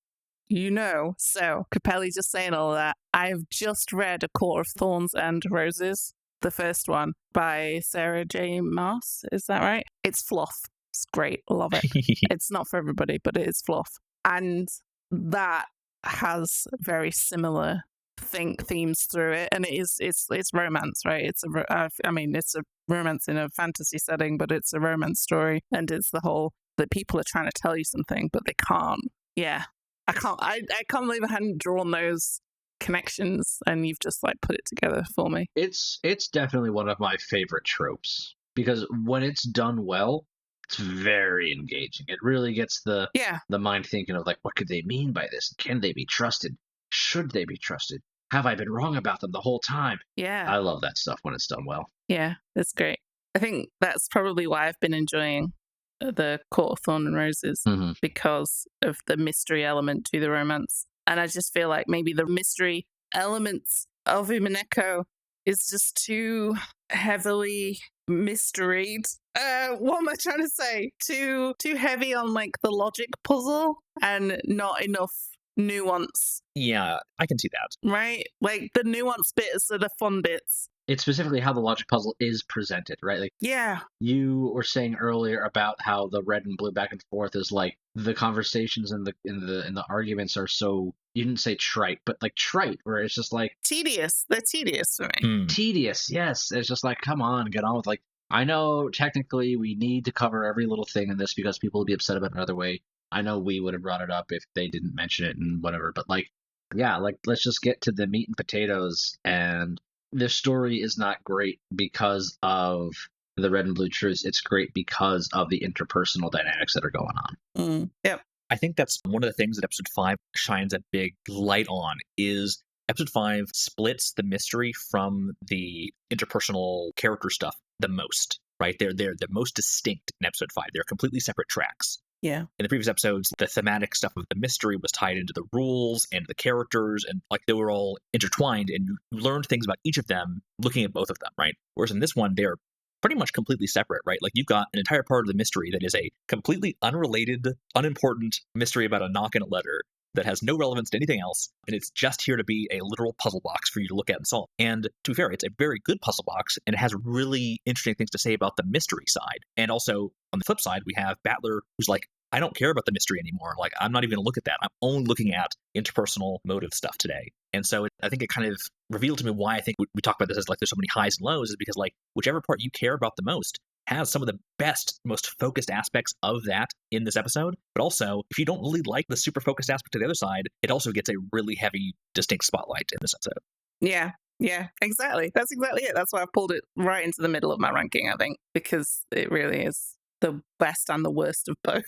Speaker 2: So Capelli just saying all of that. I've just read A Court of Thorns and Roses, the first one by Sarah J. Maas. Is that right? It's fluff. It's great. Love it. It's not for everybody, but it is fluff. And that has very similar themes through it, and it's romance, right? It's a romance in a fantasy setting, but it's a romance story, and it's the whole that people are trying to tell you something, but they can't. Yeah, I can't believe I hadn't drawn those connections, and you've just like put it together for me.
Speaker 3: It's definitely one of my favorite tropes because when it's done well, it's very engaging. It really gets the mind thinking of like, what could they mean by this? Can they be trusted? Should they be trusted? Have I been wrong about them the whole time?
Speaker 2: Yeah.
Speaker 3: I love that stuff when it's done well.
Speaker 2: Yeah, it's great. I think that's probably why I've been enjoying the Court of Thorn and Roses, because of the mystery element to the romance. And I just feel like maybe the mystery elements of Umineko is just too heavily misread. What am I trying to say? Too heavy on like the logic puzzle and not enough nuance.
Speaker 1: Yeah, I can see that.
Speaker 2: Right? Like the nuance bits are the fun bits.
Speaker 3: It's specifically how the logic puzzle is presented, right? Like
Speaker 2: Yeah.
Speaker 3: you were saying earlier about how the red and blue back and forth is like the conversations and the arguments are so, you didn't say trite, but like trite, where it's just like
Speaker 2: Tedious. They're tedious for me.
Speaker 3: tedious. Yes, it's just like, come on, get on with, like, I know technically we need to cover every little thing in this because people would be upset about it another way. I know we would have brought it up if they didn't mention it and whatever, but like, yeah, like let's just get to the meat and potatoes. And the story is not great because of the red and blue truths. It's great because of the interpersonal dynamics that are going on.
Speaker 2: Yep.
Speaker 1: I think that's one of the things that episode 5 shines a big light on is episode 5 splits the mystery from the interpersonal character stuff the most, right? They're the most distinct in episode 5. They're completely separate tracks.
Speaker 2: Yeah.
Speaker 1: In the previous episodes, the thematic stuff of the mystery was tied into the rules and the characters, and like they were all intertwined, and you learned things about each of them looking at both of them, right? Whereas in this one, they're pretty much completely separate, right? Like you've got an entire part of the mystery that is a completely unrelated, unimportant mystery about a knock and a letter that has no relevance to anything else, and it's just here to be a literal puzzle box for you to look at and solve. And to be fair, it's a very good puzzle box, and it has really interesting things to say about the mystery side. And also, on the flip side, we have Battler, who's like, I don't care about the mystery anymore. Like, I'm not even going to look at that. I'm only looking at interpersonal motive stuff today. And so I think it kind of revealed to me why I think we talk about this as like there's so many highs and lows, is because like whichever part you care about the most has some of the best, most focused aspects of that in this episode. But also, if you don't really like the super focused aspect of the other side, it also gets a really heavy, distinct spotlight in this episode.
Speaker 2: Yeah, exactly. That's exactly it. That's why I pulled it right into the middle of my ranking, I think, because it really is the best and the worst of both,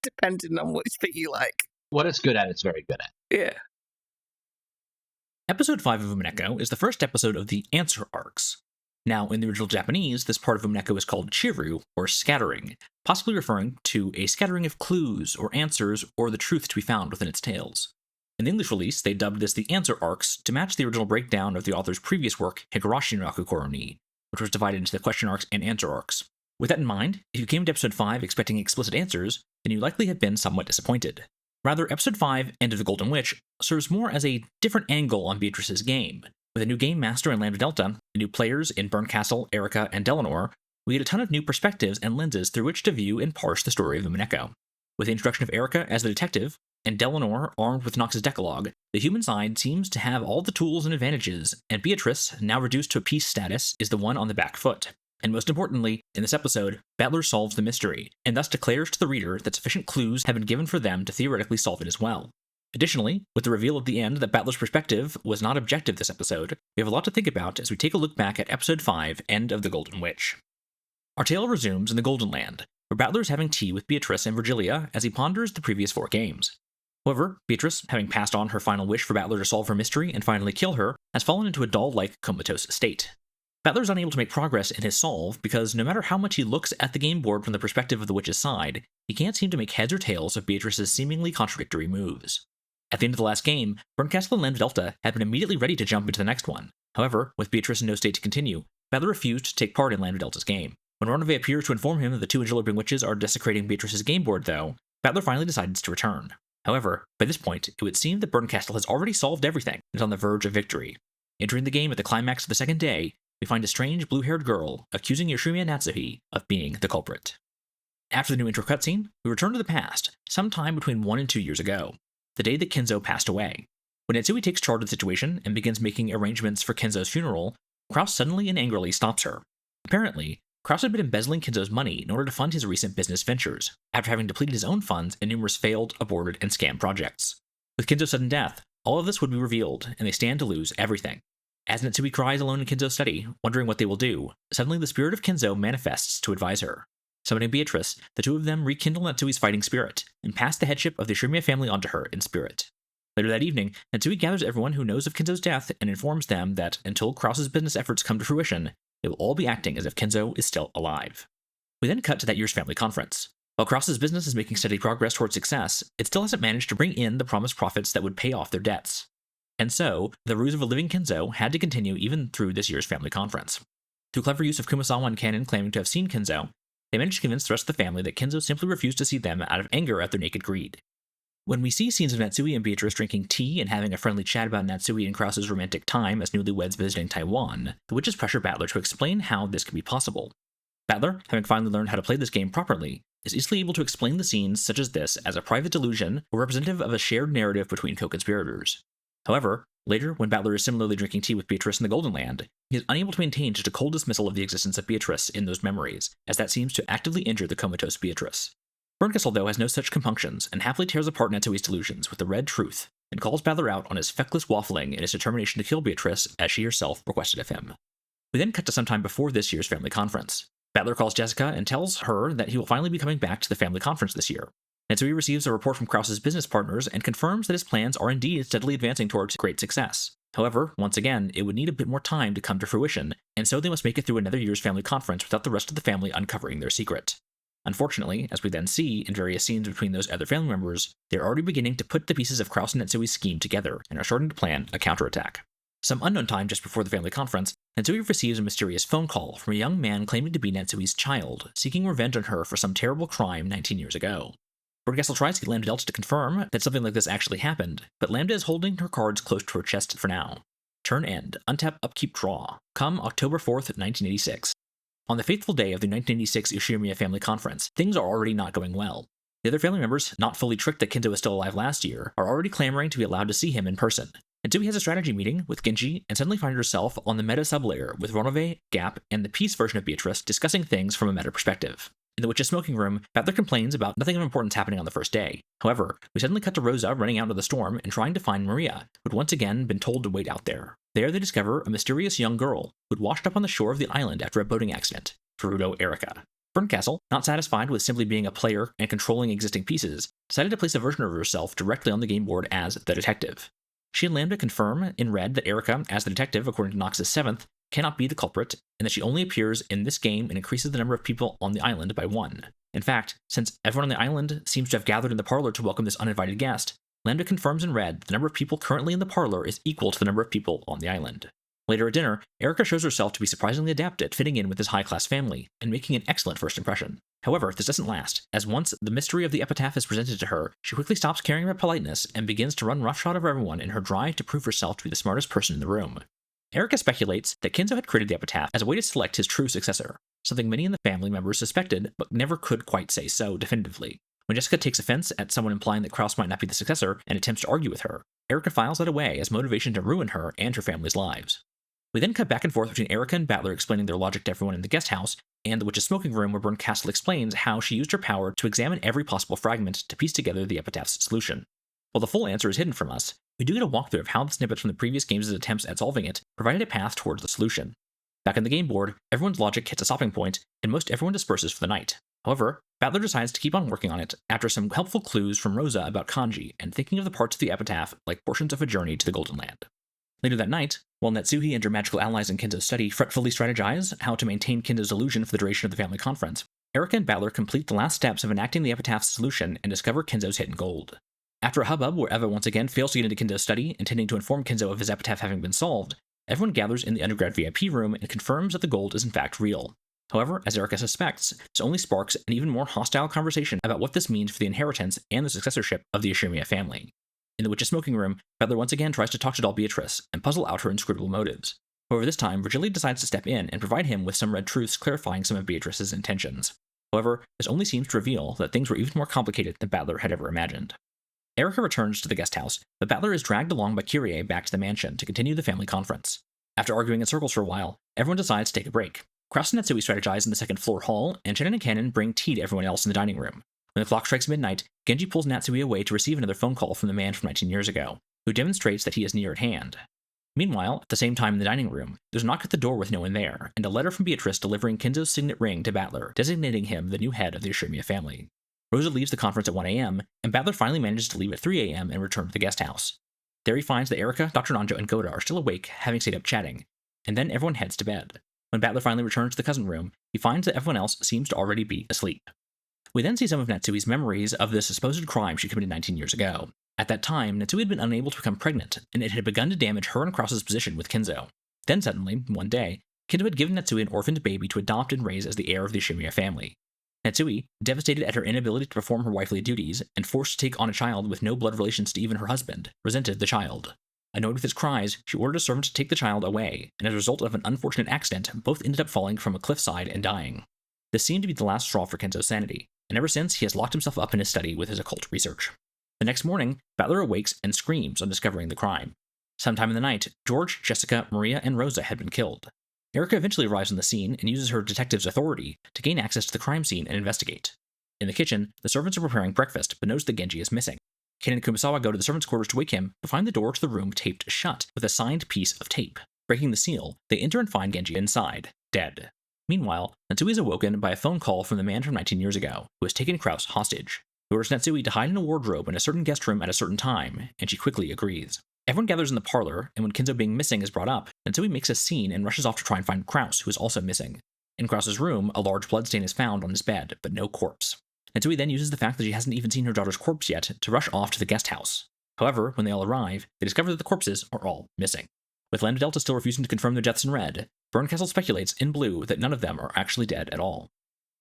Speaker 2: depending on which bit you like.
Speaker 3: What it's good at, it's very good at.
Speaker 2: Yeah.
Speaker 1: Episode 5 of Umineko is the first episode of the Answer Arcs. Now, in the original Japanese, this part of Umineko is called chiru, or scattering, possibly referring to a scattering of clues or answers or the truth to be found within its tales. In the English release, they dubbed this the Answer Arcs to match the original breakdown of the author's previous work, Higurashi no Akukoro ni, which was divided into the question arcs and answer arcs. With that in mind, if you came to episode 5 expecting explicit answers, then you likely have been somewhat disappointed. Rather, episode 5, End of the Golden Witch, serves more as a different angle on Beatrice's game. With a new game master in Lambda Delta, and new players in Burncastle, Erica, and Delanor, we get a ton of new perspectives and lenses through which to view and parse the story of Umineko. With the introduction of Erica as the detective, and Delanor armed with Nox's Decalogue, the human side seems to have all the tools and advantages, and Beatrice, now reduced to a peace status, is the one on the back foot. And most importantly, in this episode, Battler solves the mystery, and thus declares to the reader that sufficient clues have been given for them to theoretically solve it as well. Additionally, with the reveal at the end that Battler's perspective was not objective this episode, we have a lot to think about as we take a look back at episode 5, End of the Golden Witch. Our tale resumes in the Golden Land, where Battler is having tea with Beatrice and Virgilia as he ponders the previous 4 games. However, Beatrice, having passed on her final wish for Battler to solve her mystery and finally kill her, has fallen into a doll-like comatose state. Battler is unable to make progress in his solve because no matter how much he looks at the game board from the perspective of the witch's side, he can't seem to make heads or tails of Beatrice's seemingly contradictory moves. At the end of the last game, Burncastle and Lambda Delta had been immediately ready to jump into the next one. However, with Beatrice in no state to continue, Battler refused to take part in Lambda Delta's game. When Ronove appears to inform him that the 2 Angelobing witches are desecrating Beatrice's game board, though, Battler finally decides to return. However, by this point, it would seem that Burncastle has already solved everything and is on the verge of victory. Entering the game at the climax of the second day, we find a strange blue-haired girl accusing Yoshimiya Natsuhi of being the culprit. After the new intro cutscene, we return to the past, sometime between 1 and 2 years ago, the day that Kenzo passed away. When Natsui takes charge of the situation and begins making arrangements for Kenzo's funeral, Kraus suddenly and angrily stops her. Apparently, Kraus had been embezzling Kenzo's money in order to fund his recent business ventures, after having depleted his own funds in numerous failed, aborted, and scam projects. With Kenzo's sudden death, all of this would be revealed, and they stand to lose everything. As Natsui cries alone in Kenzo's study, wondering what they will do, suddenly the spirit of Kenzo manifests to advise her. Summoning Beatrice, the 2 of them rekindle Natsui's fighting spirit, and pass the headship of the Yoshimiya family onto her in spirit. Later that evening, Natsui gathers everyone who knows of Kenzo's death and informs them that until Kraus's business efforts come to fruition, they will all be acting as if Kenzo is still alive. We then cut to that year's family conference. While Kraus's business is making steady progress towards success, it still hasn't managed to bring in the promised profits that would pay off their debts. And so, the ruse of a living Kenzo had to continue even through this year's family conference. Through clever use of Kumasawa and Kanon claiming to have seen Kenzo, they managed to convince the rest of the family that Kenzo simply refused to see them out of anger at their naked greed. When we see scenes of Natsui and Beatrice drinking tea and having a friendly chat about Natsui and Krause's romantic time as newlyweds visiting Taiwan, the witches pressure Battler to explain how this could be possible. Battler, having finally learned how to play this game properly, is easily able to explain the scenes such as this as a private delusion or representative of a shared narrative between co-conspirators. However, later, when Battler is similarly drinking tea with Beatrice in the Golden Land, he is unable to maintain just a cold dismissal of the existence of Beatrice in those memories, as that seems to actively injure the comatose Beatrice. Bernkastel, though, has no such compunctions, and happily tears apart Natsui's delusions with the red truth, and calls Battler out on his feckless waffling in his determination to kill Beatrice, as she herself requested of him. We then cut to sometime before this year's family conference. Battler calls Jessica and tells her that he will finally be coming back to the family conference this year. Natsui receives a report from Krause's business partners and confirms that his plans are indeed steadily advancing towards great success. However, once again, it would need a bit more time to come to fruition, and so they must make it through another year's family conference without the rest of the family uncovering their secret. Unfortunately, as we then see in various scenes between those other family members, they are already beginning to put the pieces of Krause and Natsui's scheme together and are starting to plan a counterattack. Some unknown time just before the family conference, Natsui receives a mysterious phone call from a young man claiming to be Natsui's child, seeking revenge on her for some terrible crime 19 years ago. Bernkastel tries to get Lambda Delta to confirm that something like this actually happened, but Lambda is holding her cards close to her chest for now. Turn end, untap, upkeep, draw. Come October 4th, 1986. On the fateful day of the 1986 Ushimiya family conference, things are already not going well. The other family members, not fully tricked that Kenzo was still alive last year, are already clamoring to be allowed to see him in person. Natsui has a strategy meeting with Genji and suddenly finds herself on the meta sublayer with Ronove, Gap, and the peace version of Beatrice discussing things from a meta perspective. In the witch's smoking room, Battler complains about nothing of importance happening on the first day. However, we suddenly cut to Rosa running out into the storm and trying to find Maria, who had once again been told to wait out there. There they discover a mysterious young girl who had washed up on the shore of the island after a boating accident, Furuto Erika. Bernkastel, not satisfied with simply being a player and controlling existing pieces, decided to place a version of herself directly on the game board as the detective. She and Lambda confirm in red that Erika, as the detective according to Nox's 7th, cannot be the culprit, and that she only appears in this game and increases the number of people on the island by 1. In fact, since everyone on the island seems to have gathered in the parlor to welcome this uninvited guest, Lambda confirms in red that the number of people currently in the parlor is equal to the number of people on the island. Later at dinner, Erika shows herself to be surprisingly adept at fitting in with his high-class family, and making an excellent first impression. However, this doesn't last, as once the mystery of the epitaph is presented to her, she quickly stops caring about politeness and begins to run roughshod over everyone in her drive to prove herself to be the smartest person in the room. Erika speculates that Kenzo had created the epitaph as a way to select his true successor, something many in the family members suspected but never could quite say so definitively. When Jessica takes offense at someone implying that Krause might not be the successor and attempts to argue with her, Erika files that away as motivation to ruin her and her family's lives. We then cut back and forth between Erika and Battler explaining their logic to everyone in the guest house, and the witch's smoking room where Bernkastel explains how she used her power to examine every possible fragment to piece together the epitaph's solution. While the full answer is hidden from us, we do get a walkthrough of how the snippets from the previous games' attempts at solving it provided a path towards the solution. Back on the game board, everyone's logic hits a stopping point, and most everyone disperses for the night. However, Battler decides to keep on working on it after some helpful clues from Rosa about kanji and thinking of the parts of the epitaph like portions of a journey to the Golden Land. Later that night, while Natsuhi and her magical allies in Kenzo's study fretfully strategize how to maintain Kenzo's illusion for the duration of the family conference, Erika and Battler complete the last steps of enacting the epitaph's solution and discover Kenzo's hidden gold. After a hubbub where Eva once again fails to get into Kenzo's study, intending to inform Kenzo of his epitaph having been solved, everyone gathers in the undergrad VIP room and confirms that the gold is in fact real. However, as Erika suspects, this only sparks an even more hostile conversation about what this means for the inheritance and the successorship of the Ushimiya family. In the witch's smoking room, Battler once again tries to talk to doll Beatrice and puzzle out her inscrutable motives. However, this time, Virgili decides to step in and provide him with some red truths clarifying some of Beatrice's intentions. However, this only seems to reveal that things were even more complicated than Battler had ever imagined. Erika returns to the guest house, but Battler is dragged along by Kyrie back to the mansion to continue the family conference. After arguing in circles for a while, everyone decides to take a break. Krause and Natsui strategize in the second floor hall, and Shannon and Cannon bring tea to everyone else in the dining room. When the clock strikes midnight, Genji pulls Natsui away to receive another phone call from the man from 19 years ago, who demonstrates that he is near at hand. Meanwhile, at the same time in the dining room, there's a knock at the door with no one there, and a letter from Beatrice delivering Kenzo's signet ring to Battler, designating him the new head of the Ushimiya family. Rosa leaves the conference at 1 a.m., and Battler finally manages to leave at 3 a.m. and return to the guest house. There he finds that Erika, Dr. Nanjo, and Goda are still awake, having stayed up chatting, and then everyone heads to bed. When Battler finally returns to the cousin room, he finds that everyone else seems to already be asleep. We then see some of Natsui's memories of the supposed crime she committed 19 years ago. At that time, Natsui had been unable to become pregnant, and it had begun to damage her and Krause's position with Kenzo. Then suddenly, one day, Kenzo had given Natsui an orphaned baby to adopt and raise as the heir of the Shimiya family. Natsui, devastated at her inability to perform her wifely duties and forced to take on a child with no blood relations to even her husband, resented the child. Annoyed with his cries, she ordered a servant to take the child away, and as a result of an unfortunate accident, both ended up falling from a cliffside and dying. This seemed to be the last straw for Kenzo's sanity, and ever since he has locked himself up in his study with his occult research. The next morning, Battler awakes and screams on discovering the crime. Sometime in the night, George, Jessica, Maria, and Rosa had been killed. Erica eventually arrives on the scene and uses her detective's authority to gain access to the crime scene and investigate. In the kitchen, the servants are preparing breakfast, but notice that Genji is missing. Ken and Kumasawa go to the servants' quarters to wake him, but find the door to the room taped shut with a signed piece of tape. Breaking the seal, they enter and find Genji inside, dead. Meanwhile, Natsui is awoken by a phone call from the man from 19 years ago, who has taken Kraus hostage. He orders Natsui to hide in a wardrobe in a certain guest room at a certain time, and she quickly agrees. Everyone gathers in the parlor, and when Kenzo being missing is brought up, Natsui makes a scene and rushes off to try and find Kraus, who is also missing. In Kraus's room, a large bloodstain is found on his bed, but no corpse. Natsui then uses the fact that she hasn't even seen her daughter's corpse yet to rush off to the guest house. However, when they all arrive, they discover that the corpses are all missing. With Lambda Delta still refusing to confirm their deaths in red, Bernkastel speculates in blue that none of them are actually dead at all.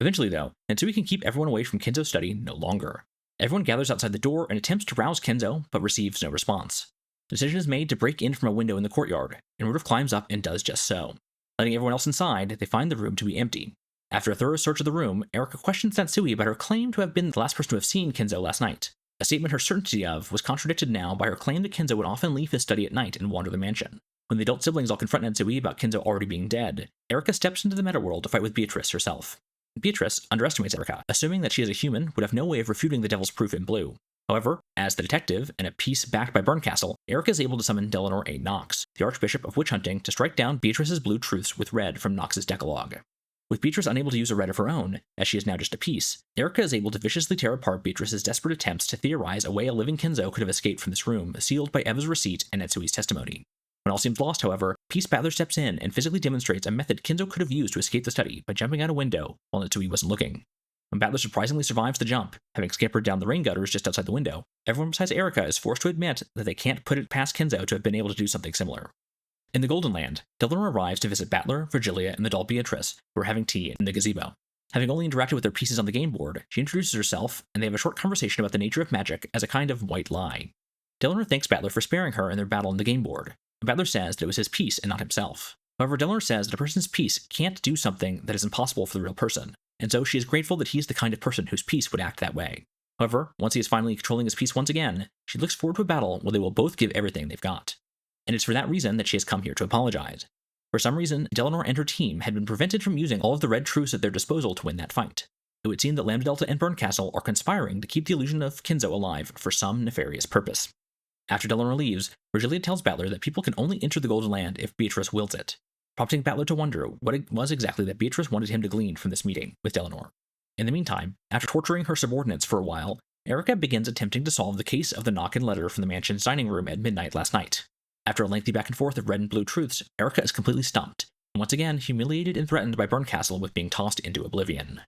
Speaker 1: Eventually, though, Natsui can keep everyone away from Kenzo's study no longer. Everyone gathers outside the door and attempts to rouse Kenzo, but receives no response. The decision is made to break in from a window in the courtyard, and Rudolph climbs up and does just so. Letting everyone else inside, they find the room to be empty. After a thorough search of the room, Erica questions Natsui about her claim to have been the last person to have seen Kenzo last night. A statement her certainty of was contradicted now by her claim that Kenzo would often leave his study at night and wander the mansion. When the adult siblings all confront Natsui about Kenzo already being dead, Erica steps into the metaworld to fight with Beatrice herself. Beatrice underestimates Erica, assuming that she as a human would have no way of refuting the devil's proof in blue. However, as the detective, and a piece backed by Bernkastel, Erica is able to summon Delano A. Knox, the Archbishop of Witch Hunting, to strike down Beatrice's blue truths with red from Knox's Decalogue. With Beatrice unable to use a red of her own, as she is now just a piece, Erica is able to viciously tear apart Beatrice's desperate attempts to theorize a way a living Kenzo could have escaped from this room, sealed by Eva's receipt and Natsui's testimony. When all seems lost, however, Peace Battler steps in and physically demonstrates a method Kenzo could have used to escape the study by jumping out a window while Natsui wasn't looking. When Battler surprisingly survives the jump, having scampered down the rain gutters just outside the window, everyone besides Erica is forced to admit that they can't put it past Kenzo to have been able to do something similar. In the Golden Land, Delano arrives to visit Battler, Virgilia, and the doll Beatrice, who are having tea in the gazebo. Having only interacted with their pieces on the game board, she introduces herself, and they have a short conversation about the nature of magic as a kind of white lie. Delano thanks Battler for sparing her in their battle on the game board. Battler says that it was his piece and not himself. However, Delano says that a person's piece can't do something that is impossible for the real person, and so she is grateful that he is the kind of person whose piece would act that way. However, once he is finally controlling his piece once again, she looks forward to a battle where they will both give everything they've got. And it's for that reason that she has come here to apologize. For some reason, Delano and her team had been prevented from using all of the red truths at their disposal to win that fight. It would seem that Lambda Delta and Bernkastel are conspiring to keep the illusion of Kenzo alive for some nefarious purpose. After Delano leaves, Virgilia tells Battler that people can only enter the Golden Land if Beatrice wills it, prompting Battler to wonder what it was exactly that Beatrice wanted him to glean from this meeting with Delano. In the meantime, after torturing her subordinates for a while, Erica begins attempting to solve the case of the knock-in letter from the mansion's dining room at midnight last night. After a lengthy back and forth of red and blue truths, Erica is completely stumped, and once again humiliated and threatened by Bernkastel with being tossed into oblivion.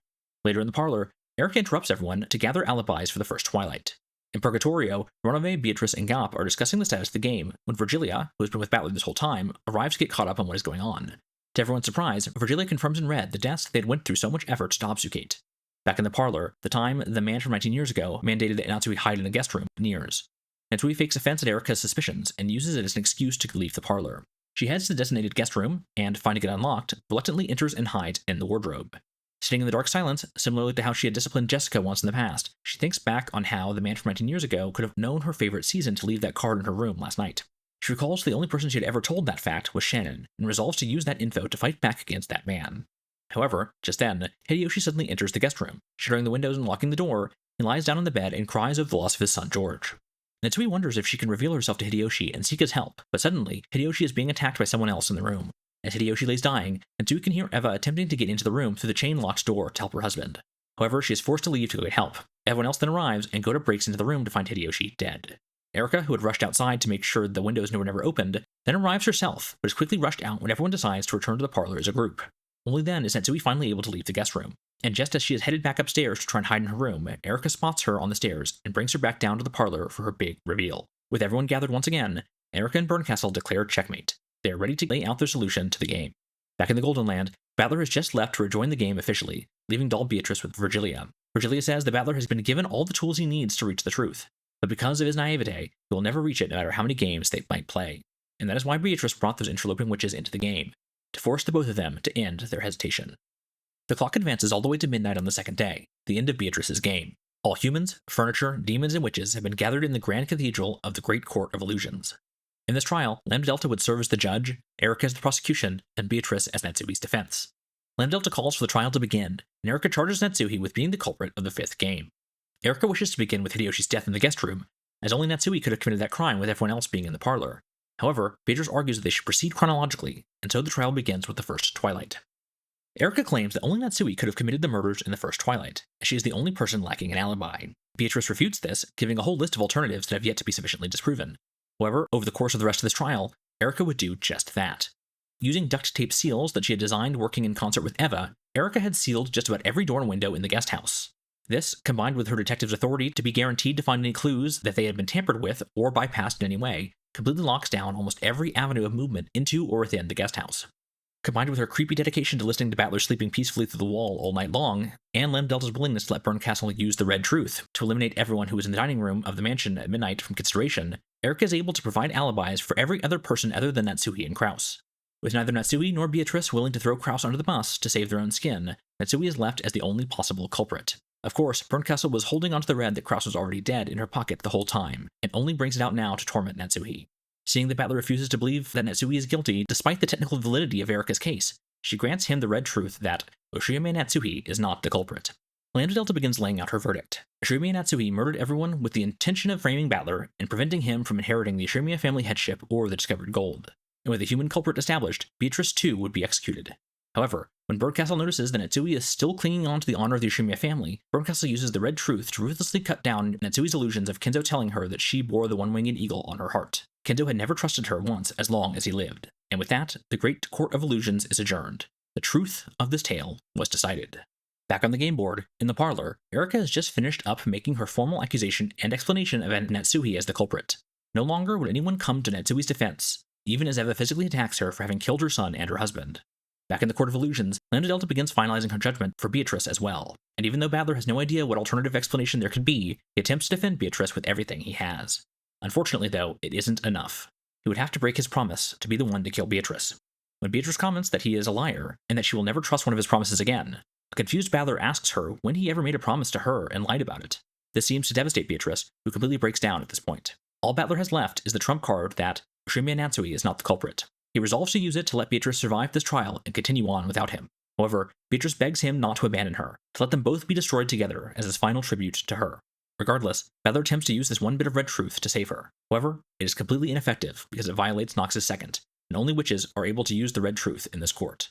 Speaker 1: Later in the parlor, Erica interrupts everyone to gather alibis for the first twilight. In Purgatorio, Ronove, Beatrice, and Gap are discussing the status of the game when Virgilia, who has been with Battler this whole time, arrives to get caught up on what is going on. To everyone's surprise, Virgilia confirms in red the deaths they had went through so much effort to obfuscate. Back in the parlor, the time the man from 19 years ago mandated that Natsui hide in the guest room nears. Natsui fakes offense at Erica's suspicions and uses it as an excuse to leave the parlor. She heads to the designated guest room and, finding it unlocked, reluctantly enters and hides in the wardrobe. Sitting in the dark silence, similarly to how she had disciplined Jessica once in the past, she thinks back on how the man from 19 years ago could have known her favorite season to leave that card in her room last night. She recalls the only person she had ever told that fact was Shannon, and resolves to use that info to fight back against that man. However, just then, Hideyoshi suddenly enters the guest room. Shuttering the windows and locking the door, he lies down on the bed and cries over the loss of his son George. Natsui wonders if she can reveal herself to Hideyoshi and seek his help, but suddenly, Hideyoshi is being attacked by someone else in the room. As Hideyoshi lays dying, Natsui can hear Eva attempting to get into the room through the chain-locked door to help her husband. However, she is forced to leave to go get help. Everyone else then arrives, and Goda breaks into the room to find Hideyoshi dead. Erica, who had rushed outside to make sure the windows were never opened, then arrives herself, but is quickly rushed out when everyone decides to return to the parlor as a group. Only then is Natsui finally able to leave the guest room. And just as she is headed back upstairs to try and hide in her room, Erica spots her on the stairs and brings her back down to the parlor for her big reveal. With everyone gathered once again, Erica and Bernkastel declare checkmate. They are ready to lay out their solution to the game. Back in the Golden Land, Battler has just left to rejoin the game officially, leaving doll Beatrice with Virgilia. Virgilia says the Battler has been given all the tools he needs to reach the truth, but because of his naivete, he will never reach it no matter how many games they might play. And that is why Beatrice brought those interloping witches into the game, to force the both of them to end their hesitation. The clock advances all the way to midnight on the second day, the end of Beatrice's game. All humans, furniture, demons, and witches have been gathered in the Grand Cathedral of the Great Court of Illusions. In this trial, Lambda Delta would serve as the judge, Erica as the prosecution, and Beatrice as Natsuhi's defense. Lambda Delta calls for the trial to begin, and Erica charges Natsuhi with being the culprit of the fifth game. Erica wishes to begin with Hideyoshi's death in the guest room, as only Natsuhi could have committed that crime with everyone else being in the parlor. However, Beatrice argues that they should proceed chronologically, and so the trial begins with the first Twilight. Erica claims that only Natsuhi could have committed the murders in the first Twilight, as she is the only person lacking an alibi. Beatrice refutes this, giving a whole list of alternatives that have yet to be sufficiently disproven. However, over the course of the rest of this trial, Erica would do just that. Using duct tape seals that she had designed working in concert with Eva, Erica had sealed just about every door and window in the guest house. This, combined with her detective's authority to be guaranteed to find any clues that they had been tampered with or bypassed in any way, completely locks down almost every avenue of movement into or within the guest house. Combined with her creepy dedication to listening to Battler sleeping peacefully through the wall all night long, and Lambda Delta's willingness to let Bernkastel use the Red Truth to eliminate everyone who was in the dining room of the mansion at midnight from consideration, Erica is able to provide alibis for every other person other than Natsuhi and Kraus. With neither Natsuhi nor Beatrice willing to throw Kraus under the bus to save their own skin, Natsuhi is left as the only possible culprit. Of course, Bernkastel was holding onto the red that Kraus was already dead in her pocket the whole time, and only brings it out now to torment Natsuhi. Seeing that Battler refuses to believe that Natsuhi is guilty despite the technical validity of Erica's case, she grants him the red truth that Oshirime Natsuhi is not the culprit. Lambda Delta begins laying out her verdict. Oshirime Natsuhi murdered everyone with the intention of framing Battler and preventing him from inheriting the Oshirime family headship or the discovered gold. And with the human culprit established, Beatrice too would be executed. However, when Bernkastel notices that Natsuhi is still clinging on to the honor of the Oshirime family, Bernkastel uses the red truth to ruthlessly cut down Natsuhi's illusions of Kenzo telling her that she bore the one-winged eagle on her heart. Kenzo had never trusted her once as long as he lived. And with that, the Great Court of Illusions is adjourned. The truth of this tale was decided. Back on the game board, in the parlor, Erica has just finished up making her formal accusation and explanation of Natsuhi as the culprit. No longer would anyone come to Natsuhi's defense, even as Eva physically attacks her for having killed her son and her husband. Back in the Court of Illusions, Lambda Delta begins finalizing her judgment for Beatrice as well, and even though Battler has no idea what alternative explanation there could be, he attempts to defend Beatrice with everything he has. Unfortunately, though, it isn't enough. He would have to break his promise to be the one to kill Beatrice. When Beatrice comments that he is a liar, and that she will never trust one of his promises again, a confused Battler asks her when he ever made a promise to her and lied about it. This seems to devastate Beatrice, who completely breaks down at this point. All Battler has left is the trump card that Oshirime Natsuhi is not the culprit. He resolves to use it to let Beatrice survive this trial and continue on without him. However, Beatrice begs him not to abandon her, to let them both be destroyed together as his final tribute to her. Regardless, Battler attempts to use this one bit of red truth to save her. However, it is completely ineffective because it violates Nox's second, and only witches are able to use the red truth in this court.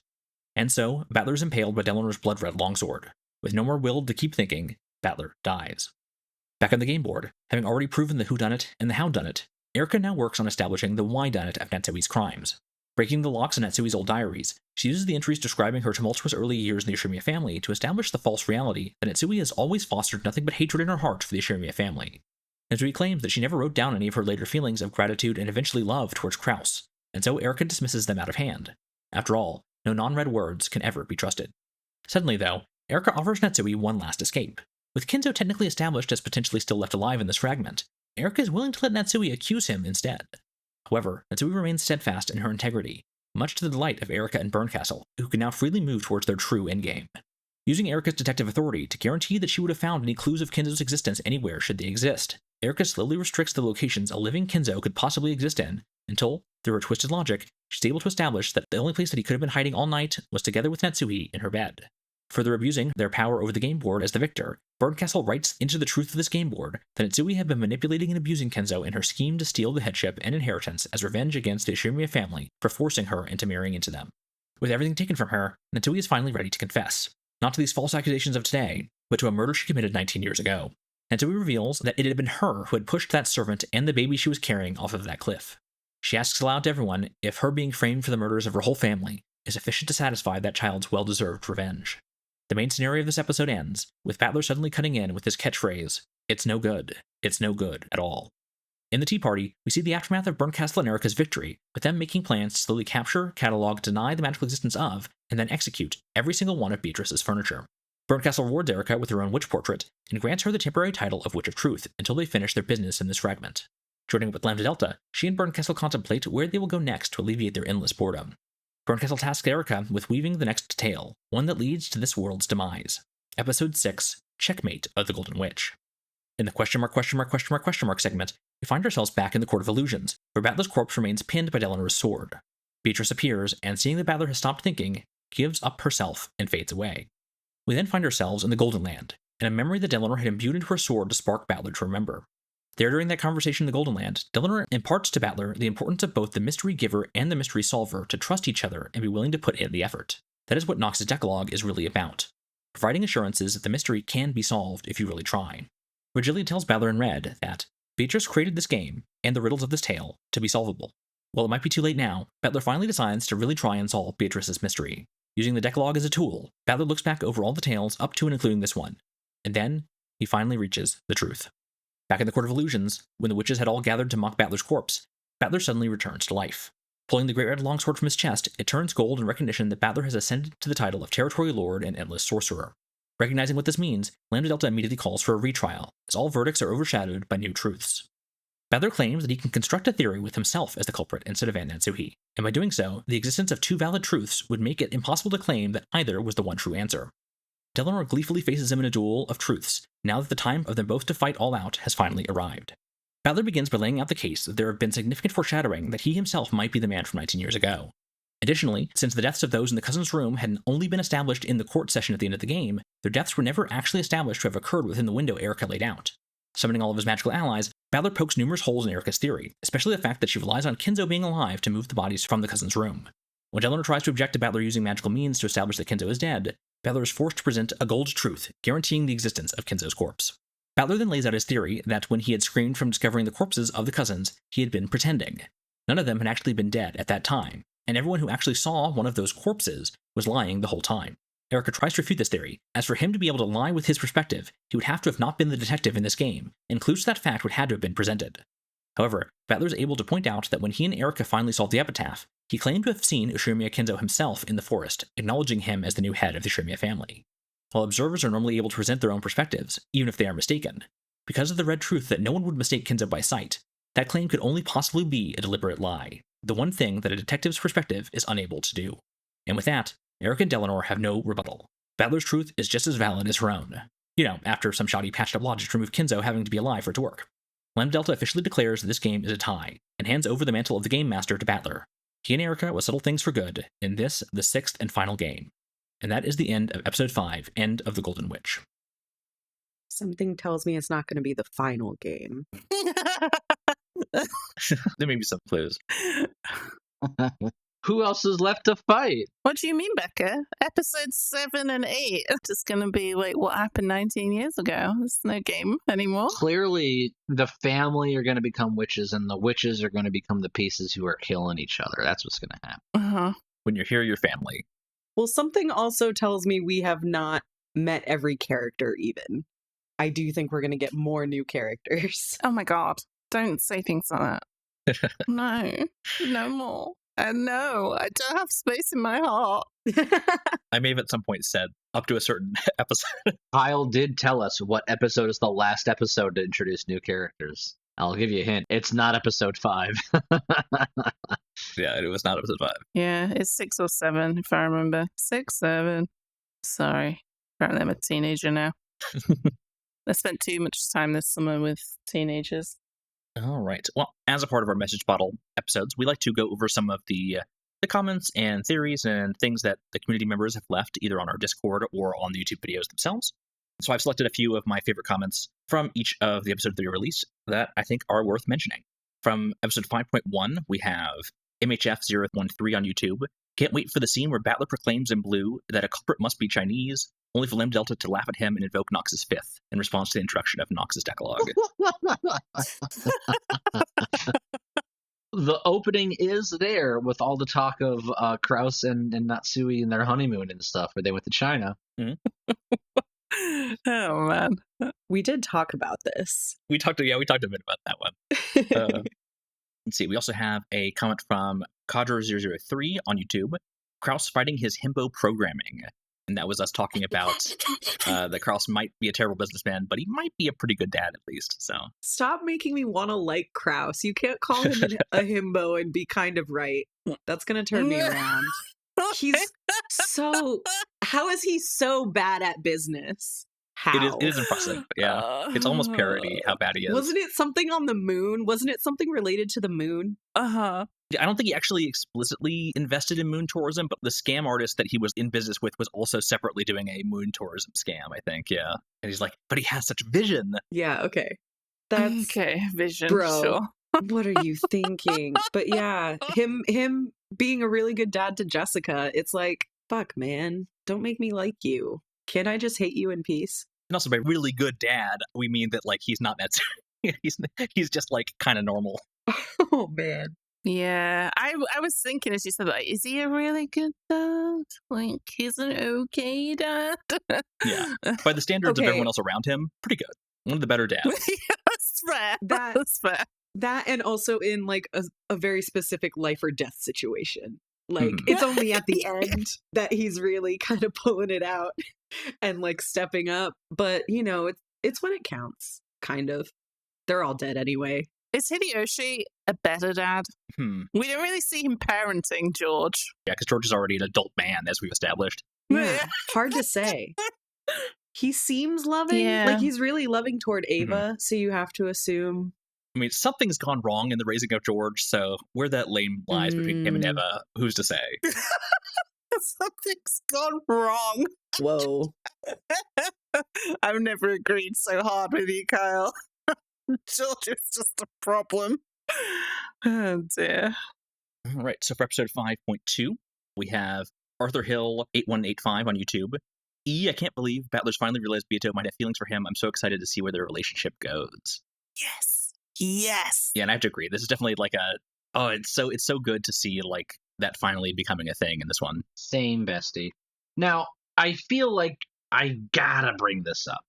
Speaker 1: And so, Battler is impaled by Delanor's blood-red longsword. With no more will to keep thinking, Battler dies. Back on the game board, having already proven the whodunit and the howdunit, Erica now works on establishing the whydunit of Natsuhi's crimes. Breaking the locks in Natsuhi's old diaries, she uses the entries describing her tumultuous early years in the Oshirime family to establish the false reality that Natsuhi has always fostered nothing but hatred in her heart for the Oshirime family. Natsuhi claims that she never wrote down any of her later feelings of gratitude and eventually love towards Kraus, and so Erica dismisses them out of hand. After all, no non-red words can ever be trusted. Suddenly, though, Erica offers Natsuhi one last escape. With Kenzo technically established as potentially still left alive in this fragment, Erica is willing to let Natsuhi accuse him instead. However, Natsuhi remains steadfast in her integrity, much to the delight of Erica and Bernkastel, who can now freely move towards their true endgame. Using Erica's detective authority to guarantee that she would have found any clues of Kenzo's existence anywhere should they exist, Erica slowly restricts the locations a living Kenzo could possibly exist in, until, through her twisted logic, she's able to establish that the only place that he could have been hiding all night was together with Natsuhi in her bed. Further abusing their power over the game board as the victor, Bernkastel writes into the truth of this game board that Natsuhi had been manipulating and abusing Kenzo in her scheme to steal the headship and inheritance as revenge against the Oshirime family for forcing her into marrying into them. With everything taken from her, Natsuhi is finally ready to confess, not to these false accusations of today, but to a murder she committed 19 years ago. Natsuhi reveals that it had been her who had pushed that servant and the baby she was carrying off of that cliff. She asks aloud to everyone if her being framed for the murders of her whole family is sufficient to satisfy that child's well-deserved revenge. The main scenario of this episode ends with Battler suddenly cutting in with his catchphrase, "It's no good. It's no good at all." In the Tea Party, we see the aftermath of Bernkastel and Erica's victory, with them making plans to slowly capture, catalog, deny the magical existence of, and then execute every single one of Beatrice's furniture. Bernkastel rewards Erica with her own witch portrait, and grants her the temporary title of Witch of Truth until they finish their business in this fragment. Joining up with Lambda Delta, she and Bernkastel contemplate where they will go next to alleviate their endless boredom. Bernkastel tasks Erica with weaving the next tale, one that leads to this world's demise. Episode 6, Checkmate of the Golden Witch. In the question mark segment, we find ourselves back in the Court of Illusions, where Battler's corpse remains pinned by Delanor's sword. Beatrice appears, and seeing that Battler has stopped thinking, gives up herself and fades away. We then find ourselves in the Golden Land, and a memory that Delanor had imbued into her sword to spark Battler to remember. There, during that conversation in the Golden Land, Delanor imparts to Battler the importance of both the mystery giver and the mystery solver to trust each other and be willing to put in the effort. That is what Nox's Decalogue is really about, providing assurances that the mystery can be solved if you really try. Virgilia tells Battler in red that Beatrice created this game, and the riddles of this tale, to be solvable. While it might be too late now, Battler finally decides to really try and solve Beatrice's mystery. Using the Decalogue as a tool, Battler looks back over all the tales up to and including this one, and then he finally reaches the truth. Back in the Court of Illusions, when the witches had all gathered to mock Battler's corpse, Battler suddenly returns to life. Pulling the great red longsword from his chest, it turns gold in recognition that Battler has ascended to the title of Territory Lord and Endless Sorcerer. Recognizing what this means, Lambda Delta immediately calls for a retrial, as all verdicts are overshadowed by new truths. Battler claims that he can construct a theory with himself as the culprit instead of Annansuhi, and by doing so, the existence of two valid truths would make it impossible to claim that either was the one true answer. Delanor gleefully faces him in a duel of truths, now that the time of them both to fight all out has finally arrived. Battler begins by laying out the case that there have been significant foreshadowing that he himself might be the man from 19 years ago. Additionally, since the deaths of those in the cousins' room had only been established in the court session at the end of the game, their deaths were never actually established to have occurred within the window Erica laid out. Summoning all of his magical allies, Battler pokes numerous holes in Erica's theory, especially the fact that she relies on Kinzo being alive to move the bodies from the cousins' room. When Delanor tries to object to Battler using magical means to establish that Kinzo is dead, Battler is forced to present a gold truth, guaranteeing the existence of Kinzo's corpse. Battler then lays out his theory that when he had screamed from discovering the corpses of the cousins, he had been pretending. None of them had actually been dead at that time, and everyone who actually saw one of those corpses was lying the whole time. Erica tries to refute this theory, as for him to be able to lie with his perspective, he would have to have not been the detective in this game, and clues to that fact would have to have been presented. However, Battler is able to point out that when he and Erica finally solved the epitaph, he claimed to have seen Ushirimiya Kinzo himself in the forest, acknowledging him as the new head of the Ushirimiya family. While observers are normally able to present their own perspectives, even if they are mistaken, because of the red truth that no one would mistake Kinzo by sight, that claim could only possibly be a deliberate lie, the one thing that a detective's perspective is unable to do. And with that, Erica and Delanor have no rebuttal. Battler's truth is just as valid as her own. After some shoddy patched up logic to remove Kinzo having to be alive for it to work. Lambda Delta officially declares that this game is a tie, and hands over the mantle of the game master to Battler. He and Erica will settle things for good in this, the sixth and final game. And that is the end of Episode 5, End of the Golden Witch.
Speaker 4: Something tells me it's not going to be the final game.
Speaker 1: There may be some clues.
Speaker 3: Who else is left to fight?
Speaker 2: What do you mean, Becca? Episodes 7 and 8 are just going to be like what happened 19 years ago. There's no game anymore.
Speaker 3: Clearly, the family are going to become witches, and the witches are going to become the pieces who are killing each other. That's what's going to happen.
Speaker 2: Uh-huh.
Speaker 1: When you're here, your family.
Speaker 4: Well, something also tells me we have not met every character even. I do think we're going to get more new characters.
Speaker 2: Oh my god. Don't say things like that. No more. And no, I don't have space in my heart.
Speaker 1: I may have at some point said up to a certain episode.
Speaker 3: Kyle did tell us what episode is the last episode to introduce new characters. I'll give you a hint. It's not episode 5.
Speaker 1: Yeah, it was not episode 5.
Speaker 2: Yeah, it's 6 or 7, if I remember. 6, 7. Sorry. Apparently I'm a teenager now. I spent too much time this summer with teenagers.
Speaker 1: All right. Well, as a part of our message bottle episodes, we like to go over some of the comments and theories and things that the community members have left either on our Discord or on the YouTube videos themselves. So I've selected a few of my favorite comments from each of the episodes that we released that I think are worth mentioning. From episode 5.1, we have MHF013 on YouTube. Can't wait for the scene where Battler proclaims in blue that a culprit must be Chinese, only for Lambda Delta to laugh at him and invoke Nox's fifth in response to the introduction of Nox's Decalogue.
Speaker 3: The opening is there with all the talk of Kraus and Natsui and their honeymoon and stuff, where they went to China.
Speaker 2: Oh, man.
Speaker 4: We did talk about this.
Speaker 1: We talked a bit about that one. Let's see. We also have a comment from Cadre003 on YouTube. Kraus fighting his himbo programming. And that was us talking about that Kraus might be a terrible businessman, but he might be a pretty good dad at least. So
Speaker 4: Stop making me want to like Kraus. You can't call him a himbo and be kind of right. That's going to turn me around. He's so... How is he so bad at business? How?
Speaker 1: it is impressive. Yeah. It's almost parody how bad he is.
Speaker 4: Wasn't it something on the moon? Wasn't it something related to the moon?
Speaker 2: Uh-huh.
Speaker 1: I don't think he actually explicitly invested in moon tourism, but the scam artist that he was in business with was also separately doing a moon tourism scam, I think, yeah. And he's like, but he has such vision.
Speaker 4: Yeah, okay. That's...
Speaker 2: Okay, vision,
Speaker 4: Bro.
Speaker 2: sure.
Speaker 4: What are you thinking? But yeah, him being a really good dad to Jessica, it's like, fuck, man, don't make me like you. Can't I just hate you in peace?
Speaker 1: And also by really good dad, we mean that like he's not that he's just like kind of normal.
Speaker 4: Oh man.
Speaker 2: Yeah, I was thinking as you said, like, is he a really good dad? Like, he's an okay dad?
Speaker 1: Yeah. By the standards of
Speaker 4: Okay.
Speaker 1: everyone else around him, pretty good. One of the better dads.
Speaker 2: That's fair. That's fair.
Speaker 4: That and also in like a very specific life or death situation. Like it's only at the end that he's really kind of pulling it out and like stepping up. But you know, it's when it counts, kind of. They're all dead anyway.
Speaker 2: Is Hideyoshi a better dad? We don't really see him parenting George.
Speaker 1: Yeah, because George is already an adult man, as we've established.
Speaker 4: Yeah, hard to say. He seems loving.
Speaker 2: Yeah.
Speaker 4: Like he's really loving toward Ava, so you have to assume.
Speaker 1: I mean, something's gone wrong in the raising of George, so where that lane lies between him and Eva, who's to say?
Speaker 2: Something's gone wrong.
Speaker 4: Whoa.
Speaker 2: I've never agreed so hard with you, Kyle. George is just a problem. Oh dear.
Speaker 1: All right, so for episode 5.2, we have Arthur Hill 8185 on YouTube. I can't believe Battlers finally realized Beato might have feelings for him. I'm so excited to see where their relationship goes.
Speaker 2: Yes. Yes.
Speaker 1: Yeah, and I have to agree. This is definitely like it's so good to see like that finally becoming a thing in this one.
Speaker 3: Same, bestie. Now, I feel like I gotta bring this up.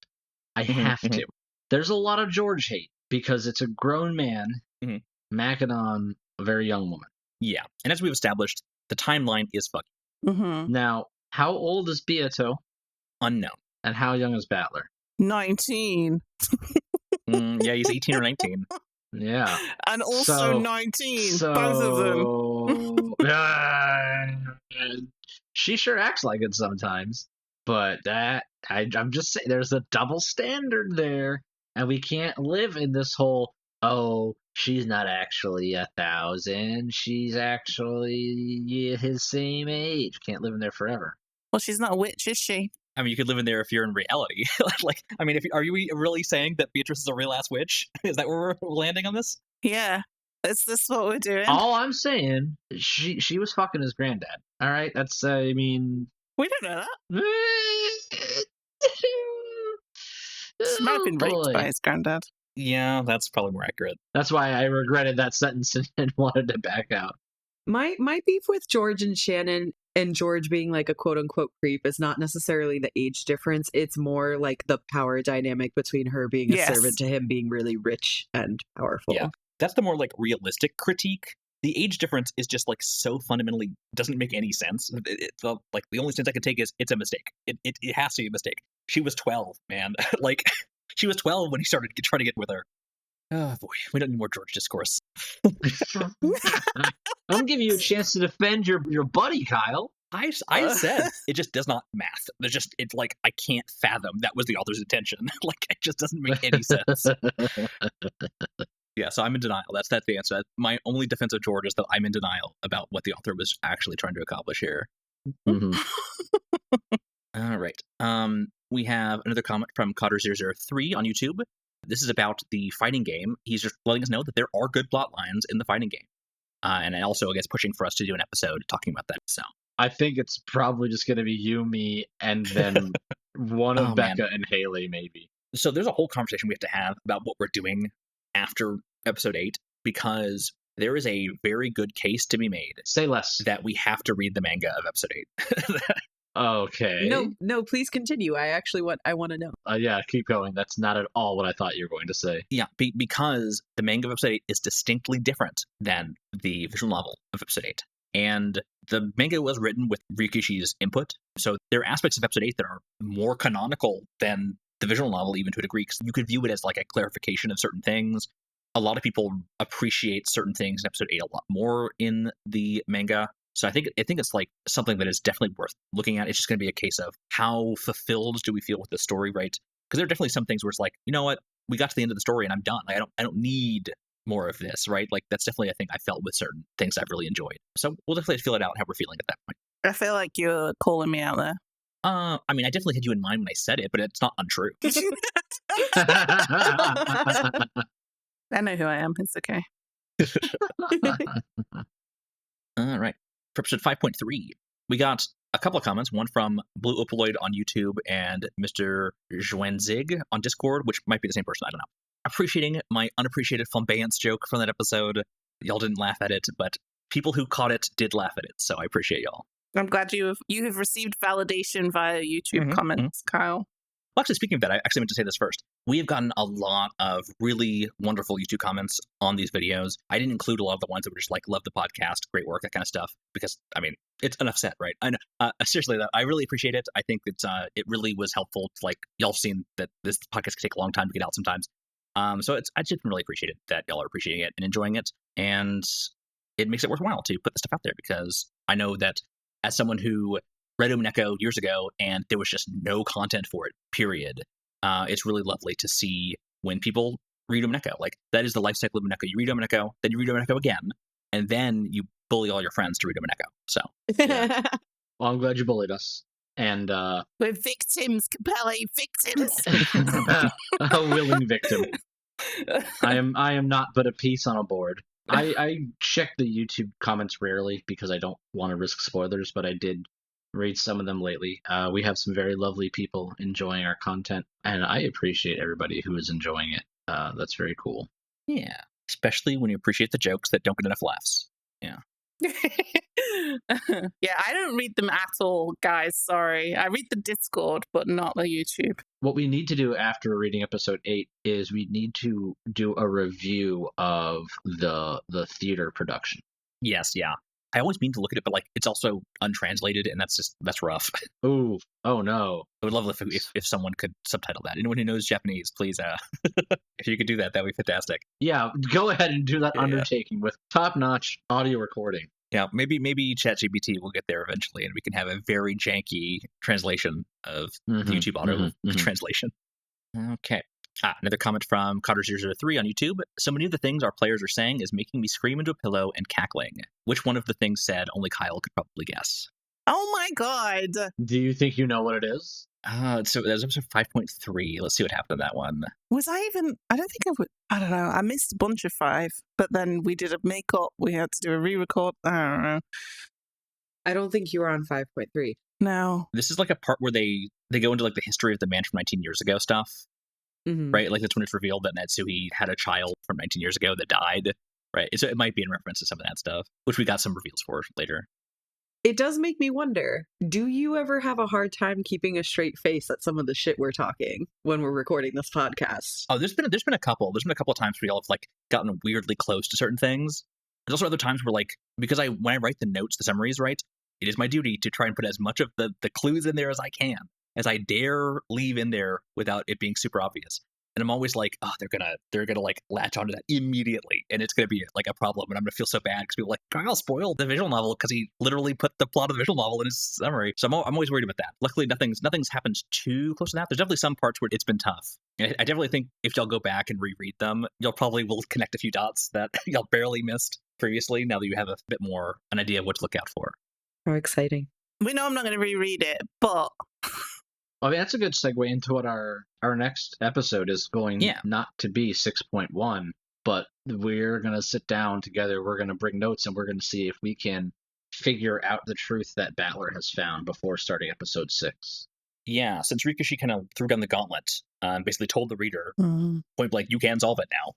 Speaker 3: I have to. There's a lot of George hate because it's a grown man macking on a very young woman.
Speaker 1: Yeah, and as we've established, the timeline is fucking
Speaker 3: Now, how old is Beato?
Speaker 1: unknown.
Speaker 3: And how young is Battler?
Speaker 2: 19.
Speaker 1: Yeah, he's 18 or 19.
Speaker 3: Yeah.
Speaker 2: And also 19. Both of them.
Speaker 3: She sure acts like it sometimes. But I'm just saying, there's a double standard there. And we can't live in this whole, oh, she's not actually 1,000. She's actually his same age. Can't live in there forever.
Speaker 2: Well, she's not a witch, is she?
Speaker 1: I mean, you could live in there if you're in reality. I mean, are you really saying that Beatrice is a real ass witch? Is that where we're landing on this?
Speaker 2: Yeah. Is this what we're doing?
Speaker 3: All I'm saying, she was fucking his granddad. All right, that's I mean,
Speaker 2: we don't know that. She might have been raped by his granddad.
Speaker 1: Yeah, that's probably more accurate.
Speaker 3: That's why I regretted that sentence and wanted to back out.
Speaker 4: My beef with George and Shannon and George being like a quote unquote creep is not necessarily the age difference. It's more like the power dynamic between her being a servant to him being really rich and powerful. Yeah.
Speaker 1: That's the more like realistic critique. The age difference is just like so fundamentally doesn't make any sense. Like the only sense I can take is it's a mistake. It has to be a mistake. She was 12, man. Like she was 12 when he started trying to get with her. Oh boy, we don't need more George discourse.
Speaker 3: I'm giving you a chance to defend your buddy, Kyle.
Speaker 1: I said it just does not math. It's like I can't fathom that was the author's intention. Like it just doesn't make any sense. Yeah, so I'm in denial. That's the answer. My only defense of George is that I'm in denial about what the author was actually trying to accomplish here. All right. We have another comment from Cotter003 on YouTube. This is about the fighting game. He's just letting us know that there are good plot lines in the fighting game. And also, I guess, pushing for us to do an episode talking about that. So
Speaker 3: I think it's probably just going to be you, me, and then one of Becca and Hayley, maybe.
Speaker 1: So there's a whole conversation we have to have about what we're doing after episode 8, because there is a very good case to be made.
Speaker 3: Say less.
Speaker 1: That we have to read the manga of episode 8.
Speaker 3: Okay.
Speaker 4: No, please continue. I want to know.
Speaker 3: Yeah, keep going. That's not at all what I thought you were going to say.
Speaker 1: Yeah, because the manga of episode 8 is distinctly different than the visual novel of episode 8. And the manga was written with Rikishi's input. So there are aspects of episode 8 that are more canonical than the visual novel, even to a degree, because you could view it as like a clarification of certain things. A lot of people appreciate certain things in episode 8 a lot more in the manga. So I think it's like something that is definitely worth looking at. It's just going to be a case of how fulfilled do we feel with the story, right? Because there are definitely some things where it's like, you know what, we got to the end of the story and I'm done. Like, I don't need more of this, right? Like that's definitely a thing I felt with certain things I've really enjoyed. So we'll definitely feel it out how we're feeling at that point.
Speaker 2: I feel like you're calling me out there.
Speaker 1: I mean, I definitely had you in mind when I said it, but it's not untrue.
Speaker 2: I know who I am. It's okay.
Speaker 1: All right. For episode 5.3, we got a couple of comments, one from Blue Opaloid on YouTube and Mr. Zhuanzig on Discord, which might be the same person, I don't know. Appreciating my unappreciated flamboyance joke from that episode. Y'all didn't laugh at it, but people who caught it did laugh at it, so I appreciate y'all.
Speaker 2: I'm glad you have received validation via YouTube comments, Kyle.
Speaker 1: Well, actually, speaking of that, I actually meant to say this first. We have gotten a lot of really wonderful YouTube comments on these videos. I didn't include a lot of the ones that were just like, love the podcast, great work, that kind of stuff, because, I mean, it's enough said, right? I know. Seriously, though, I really appreciate it. I think that it really was helpful. Like, y'all have seen that this podcast can take a long time to get out sometimes. So I just really appreciate it that y'all are appreciating it and enjoying it. And it makes it worthwhile to put this stuff out there, because I know that as someone who read Umineko years ago and there was just no content for it, period, it's really lovely to see when people read Umineko. Like, that is the life cycle of Umineko. You read Umineko, then you read Umineko again, and then you bully all your friends to read Umineko. So,
Speaker 3: yeah. Well, I'm glad you bullied us. And
Speaker 2: we're victims, Capelli, victims.
Speaker 3: A willing victim. I am not but a piece on a board. I check the YouTube comments rarely because I don't want to risk spoilers, but I did read some of them lately. We have some very lovely people enjoying our content, and I appreciate everybody who is enjoying it. That's very cool.
Speaker 1: Yeah, especially when you appreciate the jokes that don't get enough laughs. Yeah.
Speaker 2: Yeah, I don't read them at all, guys. Sorry. I read the Discord, but not the YouTube.
Speaker 3: What we need to do after reading episode 8 is we need to do a review of the theater production.
Speaker 1: Yes, yeah. I always mean to look at it, but like it's also untranslated, and that's rough.
Speaker 3: Ooh, oh no!
Speaker 1: I would love if someone could subtitle that. Anyone who knows Japanese, please, if you could do that, that'd be fantastic.
Speaker 3: Yeah, go ahead and do that undertaking with top-notch audio recording.
Speaker 1: Yeah, maybe ChatGPT will get there eventually, and we can have a very janky translation of the YouTube auto translation. Okay. Another comment from Cotter003 on YouTube. So many of the things our players are saying is making me scream into a pillow and cackling. Which one of the things said only Kyle could probably guess?
Speaker 2: Oh my god!
Speaker 3: Do you think you know what it is?
Speaker 1: So that was episode 5.3. Let's see what happened to that one.
Speaker 2: Was I even... I don't think I would... I don't know. I missed a bunch of 5, but then we did a make-up. We had to do a re-record. I don't know.
Speaker 4: I don't think you were on 5.3.
Speaker 2: No.
Speaker 1: This is like a part where they go into like the history of the man from 19 years ago stuff. Right? Like that's when it's revealed that Natsuhi had a child from 19 years ago that died. Right? So it might be in reference to some of that stuff, which we got some reveals for later.
Speaker 4: It does make me wonder, do you ever have a hard time keeping a straight face at some of the shit we're talking when we're recording this podcast?
Speaker 1: Oh, there's been a couple. There's been a couple of times where y'all have like gotten weirdly close to certain things. There's also other times where like, because when I write the notes, the summaries, right, it is my duty to try and put as much of the clues in there as I can, as I dare leave in there without it being super obvious. And I'm always like, oh, they're gonna like latch onto that immediately, and it's gonna be like a problem, and I'm gonna feel so bad because people are like, Kyle spoiled the visual novel because he literally put the plot of the visual novel in his summary. So I'm always worried about that. Luckily, nothing's happened too close to that. There's definitely some parts where it's been tough. I definitely think if y'all go back and reread them, y'all probably will connect a few dots that y'all barely missed previously. Now that you have a bit more an idea of what to look out for.
Speaker 4: How exciting!
Speaker 2: We know I'm not going to reread it, but.
Speaker 3: I mean, that's a good segue into what our next episode is going not to be 6.1, but we're going to sit down together, we're going to bring notes, and we're going to see if we can figure out the truth that Battler has found before starting episode 6.
Speaker 1: Yeah, since Rikishi kind of threw down the gauntlet and basically told the reader, point blank, you can solve it now.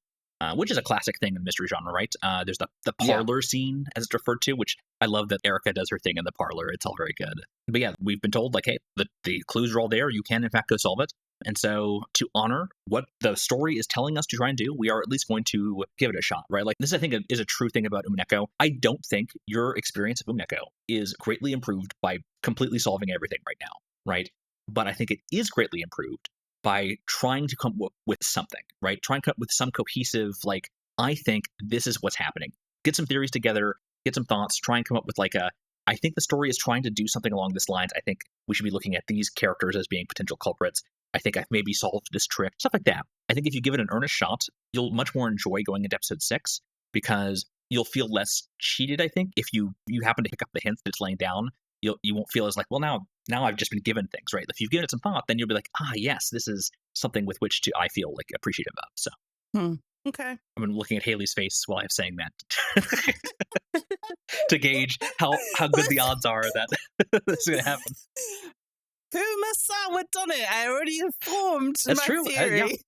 Speaker 1: which is a classic thing in the mystery genre, right? There's the
Speaker 3: Yeah.
Speaker 1: parlor scene, as it's referred to, which I love that Erica does her thing in the parlor. It's all very good. But yeah, we've been told, like, hey, the clues are all there. You can, in fact, go solve it. And so to honor what the story is telling us to try and do, we are at least going to give it a shot, right? Like, this, I think, is a true thing about Umineko. I don't think your experience of Umineko is greatly improved by completely solving everything right now, right? But I think it is greatly improved by trying to come up with something, right? Trying to come up with some cohesive, like, I think this is what's happening. Get some theories together, get some thoughts, try and come up with like I think the story is trying to do something along this lines. I think we should be looking at these characters as being potential culprits. I think I've maybe solved this trick, stuff like that. I think if you give it an earnest shot, you'll much more enjoy going into episode 6 because you'll feel less cheated, I think, if you happen to pick up the hints that it's laying down. You won't feel as like, well, now I've just been given things, right? If you've given it some thought, then you'll be like, yes, this is something with which I feel like appreciative of. So
Speaker 2: Okay.
Speaker 1: I've been looking at Hayley's face while I'm saying that to gauge how good the odds are that this is going to happen.
Speaker 2: Kumasawa done it. I already informed
Speaker 1: That's
Speaker 2: my
Speaker 1: true.
Speaker 2: theory.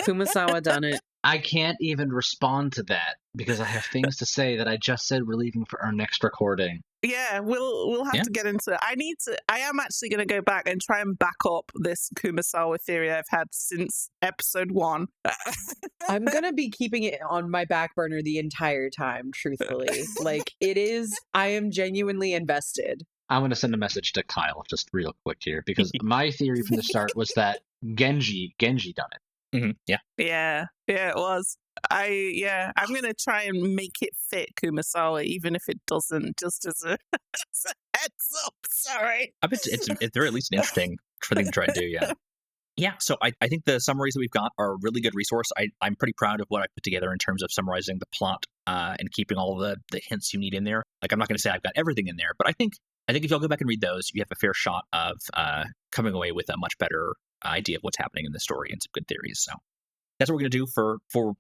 Speaker 4: Kumasawa done it.
Speaker 3: I can't even respond to that because I have things to say that I just said we're leaving for our next recording.
Speaker 2: Yeah, we'll have to get into it. I am actually going to go back and try and back up this Kumasawa theory I've had since episode 1.
Speaker 4: I'm going to be keeping it on my back burner the entire time, truthfully. Like, I am genuinely invested.
Speaker 3: I'm going to send a message to Kyle just real quick here because my theory from the start was that Genji done it.
Speaker 1: Mm-hmm.
Speaker 2: Yeah, it was. I'm going to try and make it fit Kumasawa, even if it doesn't, just as a, as a heads up. Sorry.
Speaker 1: I bet it's they're at least an interesting thing to try to do, yeah. Yeah, so I think the summaries that we've got are a really good resource. I'm pretty proud of what I put together in terms of summarizing the plot and keeping all the hints you need in there. Like, I'm not going to say I've got everything in there, but I think if y'all go back and read those, you have a fair shot of coming away with a much better idea of what's happening in the story and some good theories. So that's what we're going to do for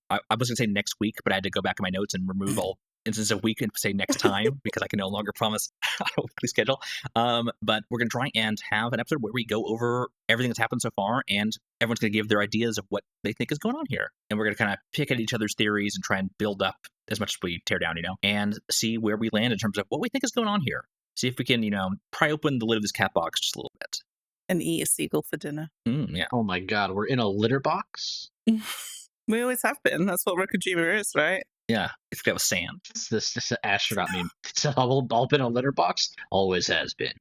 Speaker 1: I was going to say next week, but I had to go back in my notes and remove all instances of week and say next time because I can no longer promise a weekly schedule. But we're going to try and have an episode where we go over everything that's happened so far, and everyone's going to give their ideas of what they think is going on here. And we're going to kind of pick at each other's theories and try and build up as much as we tear down, and see where we land in terms of what we think is going on here. See if we can, pry open the lid of this cat box just a little bit.
Speaker 2: And eat a seagull for dinner.
Speaker 1: Yeah.
Speaker 3: Oh my god, we're in a litter box?
Speaker 2: We always have been. That's what Rokkenjiima is, right?
Speaker 1: Yeah, it's got sand.
Speaker 3: This astronaut meme. It's all been a litter box? Always has been.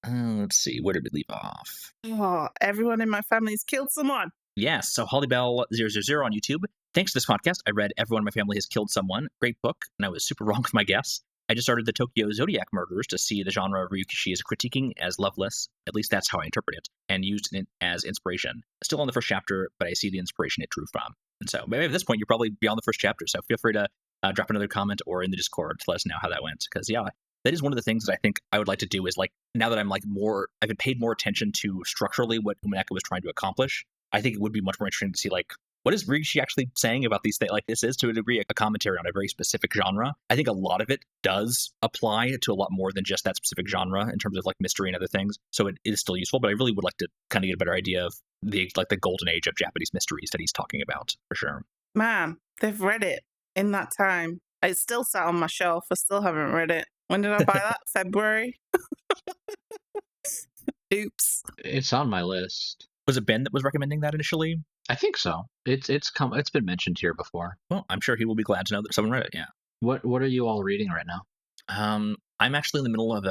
Speaker 1: Let's see, where did we leave off?
Speaker 2: Oh, everyone in my family's killed someone.
Speaker 1: Yes, so Hollybell000 on YouTube. Thanks to this podcast, I read Everyone in My Family Has Killed Someone. Great book, and I was super wrong with my guess. I just started the Tokyo Zodiac Murders to see the genre Ryukishi is critiquing as loveless. At least that's how I interpret it, and used it as inspiration. Still on the first chapter, but I see the inspiration it drew from. And so maybe at this point, you're probably beyond the first chapter, so feel free to drop another comment or in the Discord to let us know how that went. Because, that is one of the things that I think I would like to do is, like, now that I'm, like, I've been paid more attention to structurally what Umineko was trying to accomplish, I think it would be much more interesting to see, like, what is Ryukishi actually saying about these things? Like, this is, to a degree, a commentary on a very specific genre. I think a lot of it does apply to a lot more than just that specific genre in terms of, like, mystery and other things. So it is still useful, but I really would like to kind of get a better idea of the golden age of Japanese mysteries that he's talking about, for sure.
Speaker 2: Man, they've read it in that time. It's still sat on my shelf. I still haven't read it. When did I buy that? February? Oops.
Speaker 3: It's on my list.
Speaker 1: Was it Ben that was recommending that initially?
Speaker 3: I think so. It's been mentioned here before.
Speaker 1: Well, I'm sure he will be glad to know that someone read it, yeah.
Speaker 3: What are you all reading right now?
Speaker 1: I'm actually in the middle of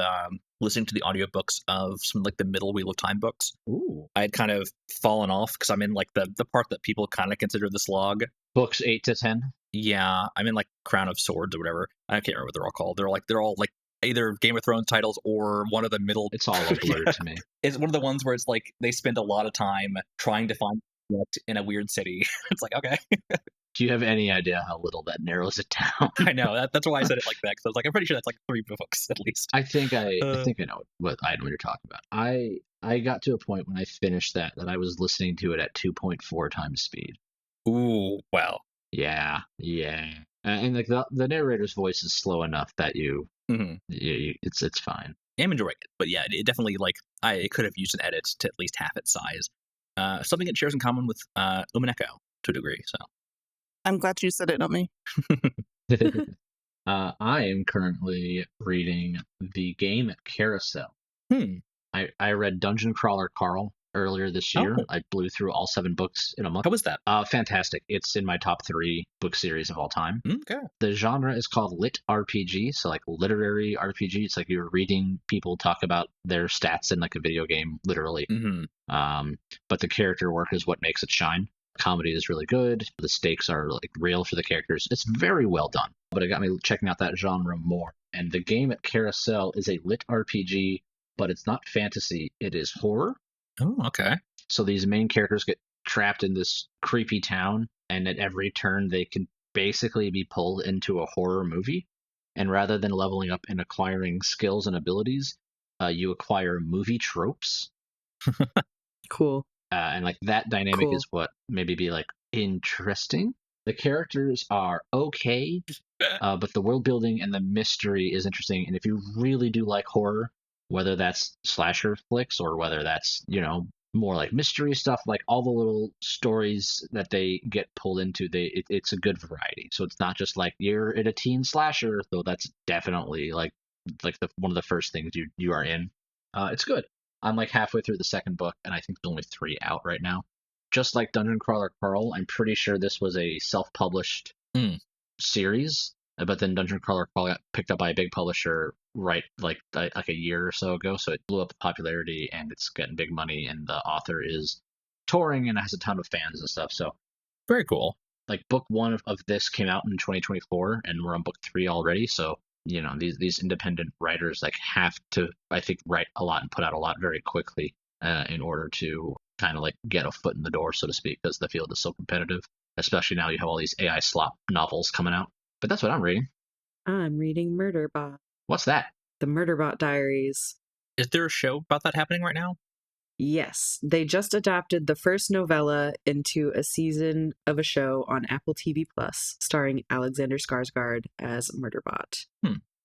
Speaker 1: listening to the audiobooks of some, like, the middle Wheel of Time books.
Speaker 3: Ooh.
Speaker 1: I had kind of fallen off because I'm in, like, the part that people kind of consider the slog.
Speaker 3: Books 8 to 10?
Speaker 1: Yeah, I'm in, like, Crown of Swords or whatever. I can't remember what they're all called. They're all either Game of Thrones titles or one of the middle.
Speaker 3: It's all a blur to me.
Speaker 1: It's one of the ones where it's like they spend a lot of time trying to find in a weird city. It's like, okay.
Speaker 3: Do you have any idea how little that narrows it down?
Speaker 1: I know. That's why I said it like that, because I was like, I'm pretty sure that's like 3 books at least.
Speaker 3: I think I know what you're talking about. I got to a point when I finished that I was listening to it at 2.4 times speed.
Speaker 1: Ooh, well.
Speaker 3: Yeah. And like the narrator's voice is slow enough that it's fine.
Speaker 1: I'm enjoying it, but yeah, it definitely, like, it could have used an edit to at least half its size. Something it shares in common with Umineko to a degree. So
Speaker 2: I'm glad you said it, not me.
Speaker 3: I am currently reading The Game at Carousel. I read Dungeon Crawler Carl earlier this year.
Speaker 1: Oh.
Speaker 3: I blew through all 7 books in a month.
Speaker 1: How was that?
Speaker 3: Fantastic. It's in my top 3 book series of all time.
Speaker 1: Okay.
Speaker 3: The genre is called Lit RPG, so like literary RPG. It's like you're reading people talk about their stats in like a video game, literally. But the character work is what makes it shine. Comedy is really good. The stakes are like real for the characters. It's very well done. But it got me checking out that genre more. And The Game at Carousel is a lit RPG, but it's not fantasy. It is horror.
Speaker 1: Oh, okay.
Speaker 3: So these main characters get trapped in this creepy town, and at every turn they can basically be pulled into a horror movie. And rather than leveling up and acquiring skills and abilities, you acquire movie tropes.
Speaker 4: Cool.
Speaker 3: And like that dynamic
Speaker 4: Cool.
Speaker 3: is what maybe be like interesting. The characters are okay, but the world building and the mystery is interesting. And if you really do like horror, whether that's slasher flicks or whether that's, more like mystery stuff, like all the little stories that they get pulled into, it's a good variety. So it's not just like you're in a teen slasher, though that's definitely like one of the first things you are in. It's good. I'm like halfway through the second book, and I think there's only 3 out right now. Just like Dungeon Crawler Carl, I'm pretty sure this was a self-published series, but then Dungeon Crawler Carl got picked up by a big publisher right like a year or so ago, so it blew up the popularity, and it's getting big money, and the author is touring and has a ton of fans and stuff. So
Speaker 1: very cool.
Speaker 3: Like book 1 of this came out in 2024, and we're on book 3 already, so these independent writers like have to, I think, write a lot and put out a lot very quickly in order to kind of like get a foot in the door, so to speak, because the field is so competitive, especially now you have all these AI slop novels coming out. But that's what I'm reading.
Speaker 4: I'm reading Murderbot.
Speaker 3: What's that?
Speaker 4: The Murderbot Diaries.
Speaker 1: Is there a show about that happening right now?
Speaker 4: Yes, they just adapted the first novella into a season of a show on Apple TV Plus, starring Alexander Skarsgård as Murderbot.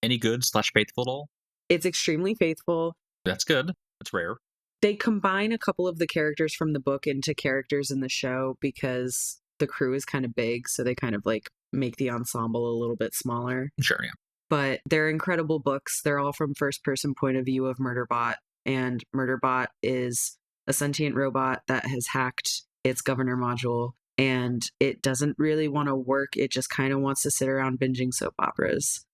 Speaker 1: Any good / faithful at all?
Speaker 4: It's extremely faithful.
Speaker 1: That's good. That's rare.
Speaker 4: They combine a couple of the characters from the book into characters in the show because the crew is kind of big, so they kind of like make the ensemble a little bit smaller.
Speaker 1: Sure, yeah.
Speaker 4: But they're incredible books. They're all from first-person point of view of Murderbot. And Murderbot is a sentient robot that has hacked its governor module, and it doesn't really want to work. It just kind of wants to sit around binging soap operas.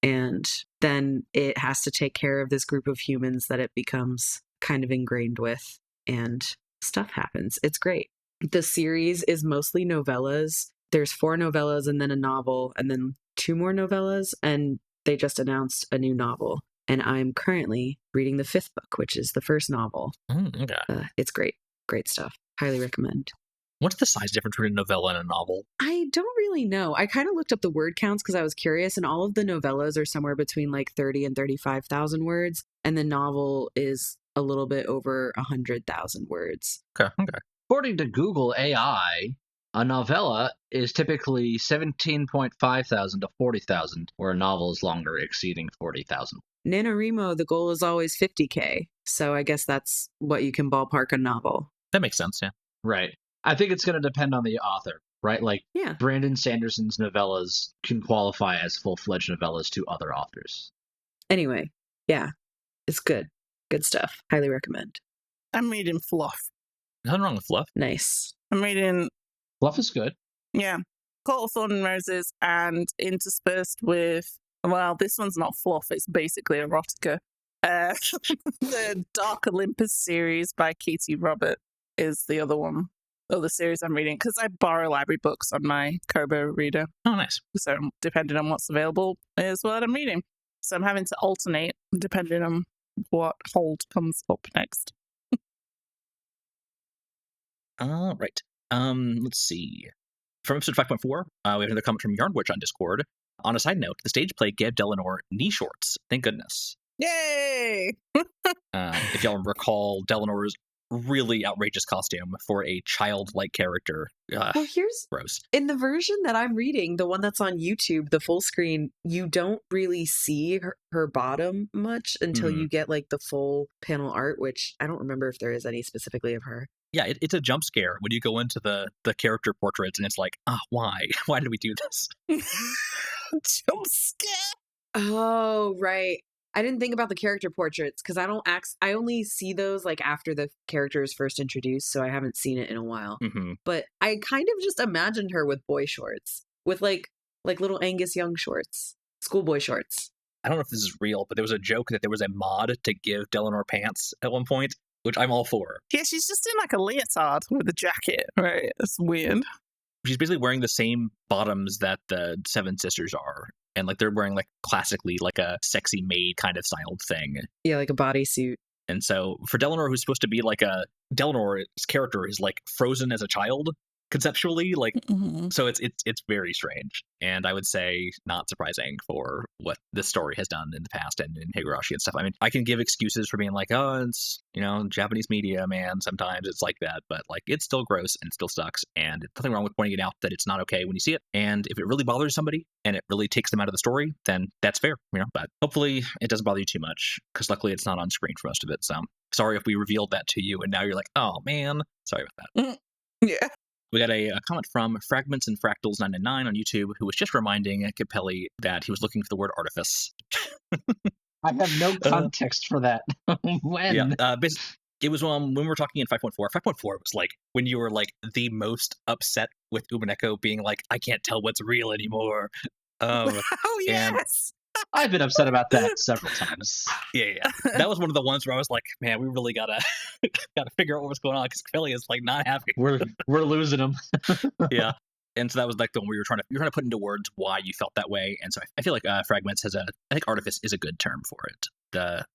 Speaker 4: And then it has to take care of this group of humans that it becomes kind of ingrained with, and stuff happens. It's great. The series is mostly novellas. There's 4 novellas and then a novel, and then 2 more novellas, and they just announced a new novel. And I'm currently reading the 5th book, which is the first novel.
Speaker 1: Okay.
Speaker 4: It's great. Great stuff. Highly recommend.
Speaker 1: What's the size difference between a novella and a novel?
Speaker 4: I don't really know. I kind of looked up the word counts because I was curious, and all of the novellas are somewhere between like 30 and 35,000 words, and the novel is a little bit over 100,000 words.
Speaker 1: Okay.
Speaker 3: According to Google AI, a novella is typically 17.5 thousand to 40,000, where a novel is longer, exceeding 40,000.
Speaker 4: NaNoWriMo, the goal is always 50K, so I guess that's what you can ballpark a novel.
Speaker 1: That makes sense, yeah.
Speaker 3: Right. I think it's going to depend on the author, right? Like,
Speaker 4: yeah.
Speaker 3: Brandon Sanderson's novellas can qualify as full-fledged novellas to other authors.
Speaker 4: Anyway, yeah, it's good. Good stuff. Highly recommend.
Speaker 2: I'm reading Fluff.
Speaker 1: Nothing wrong with Fluff.
Speaker 4: Nice.
Speaker 2: I'm reading...
Speaker 3: Fluff is good.
Speaker 2: Yeah. Court of Thorn and Roses, and interspersed with... Well, this one's not Fluff, it's basically erotica. The Dark Olympus series by Katie Robert is the other one. Other series I'm reading, because I borrow library books on my Kobo reader.
Speaker 1: Oh, nice.
Speaker 2: So depending on what's available is what I'm reading. So I'm having to alternate depending on what hold comes up next.
Speaker 1: All right. Let's see. From episode 5.4, we have another comment from Yarnwitch on Discord. On a side note, the stage play gave Delanor knee shorts. Thank goodness.
Speaker 2: Yay!
Speaker 1: If y'all recall, Delanor's really outrageous costume for a childlike character.
Speaker 4: Well, here's
Speaker 1: Gross.
Speaker 4: in the version that I'm reading, the one that's on YouTube, the full screen, you don't really see her bottom much until
Speaker 1: Mhm.
Speaker 4: you get like the full panel art, which I don't remember if there is any specifically of her.
Speaker 1: Yeah, it's a jump scare when you go into the character portraits, and it's like, why? Why did we do this?
Speaker 2: Jump scare.
Speaker 4: Oh, right. I didn't think about the character portraits because I only see those like after the character is first introduced, so I haven't seen it in a while.
Speaker 1: Mm-hmm.
Speaker 4: But I kind of just imagined her with boy shorts, with like little Angus Young shorts, schoolboy shorts.
Speaker 1: I don't know if this is real, but there was a joke that there was a mod to give Delanor pants at one point, which I'm all for.
Speaker 2: Yeah, she's just in like a leotard with a jacket, right? It's weird.
Speaker 1: She's basically wearing the same bottoms that the Seven Sisters are. And like they're wearing like classically like a sexy maid kind of styled thing.
Speaker 4: Yeah, like a bodysuit.
Speaker 1: And so for Delanor, who's supposed to be like Delanor's character is like frozen as a child conceptually, like so it's very strange, and I would say not surprising for what this story has done in the past and in Higurashi and stuff. I mean, I can give excuses for being like, oh, it's Japanese media, man. Sometimes it's like that, but like it's still gross and it still sucks, and it's nothing wrong with pointing it out that it's not okay when you see it. And if it really bothers somebody and it really takes them out of the story, then that's fair, But hopefully it doesn't bother you too much, because luckily it's not on screen for most of it. So sorry if we revealed that to you and now you're like, oh man, sorry about that.
Speaker 2: Yeah.
Speaker 1: We got a comment from Fragments and Fractals 999 on YouTube, who was just reminding Capelli that he was looking for the word artifice.
Speaker 3: I have no context for that. When?
Speaker 1: Yeah, it was when we were talking in 5.4. 5.4 was like when you were like the most upset with Umineko being like, I can't tell what's real anymore.
Speaker 2: Oh, yes.
Speaker 3: I've been upset about that several times.
Speaker 1: Yeah. That was one of the ones where I was like, man, we really gotta figure out what's going on, because Capelli is like not happy.
Speaker 3: We're losing him.
Speaker 1: Yeah. And so that was like the one where you were trying to put into words why you felt that way. And so I feel like Fragments I think artifice is a good term for it.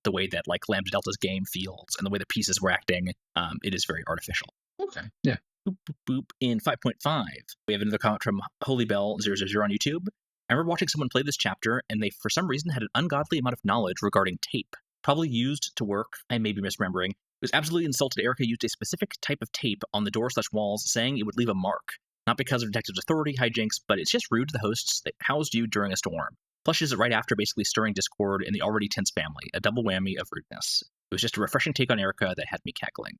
Speaker 1: The way that like Lambda Delta's game feels and the way the pieces were acting, it is very artificial.
Speaker 3: Okay. Yeah.
Speaker 1: Boop, boop, boop. In 5.5, we have another comment from Holy Bell 000 on YouTube. I remember watching someone play this chapter, and they, for some reason, had an ungodly amount of knowledge regarding tape. Probably used to work, I may be misremembering. It was absolutely insulted Erica used a specific type of tape on the door/walls, saying it would leave a mark. Not because of Detective's authority, hijinks, but it's just rude to the hosts that housed you during a storm. Flushes it right after basically stirring discord in the already tense family, a double whammy of rudeness. It was just a refreshing take on Erica that had me cackling.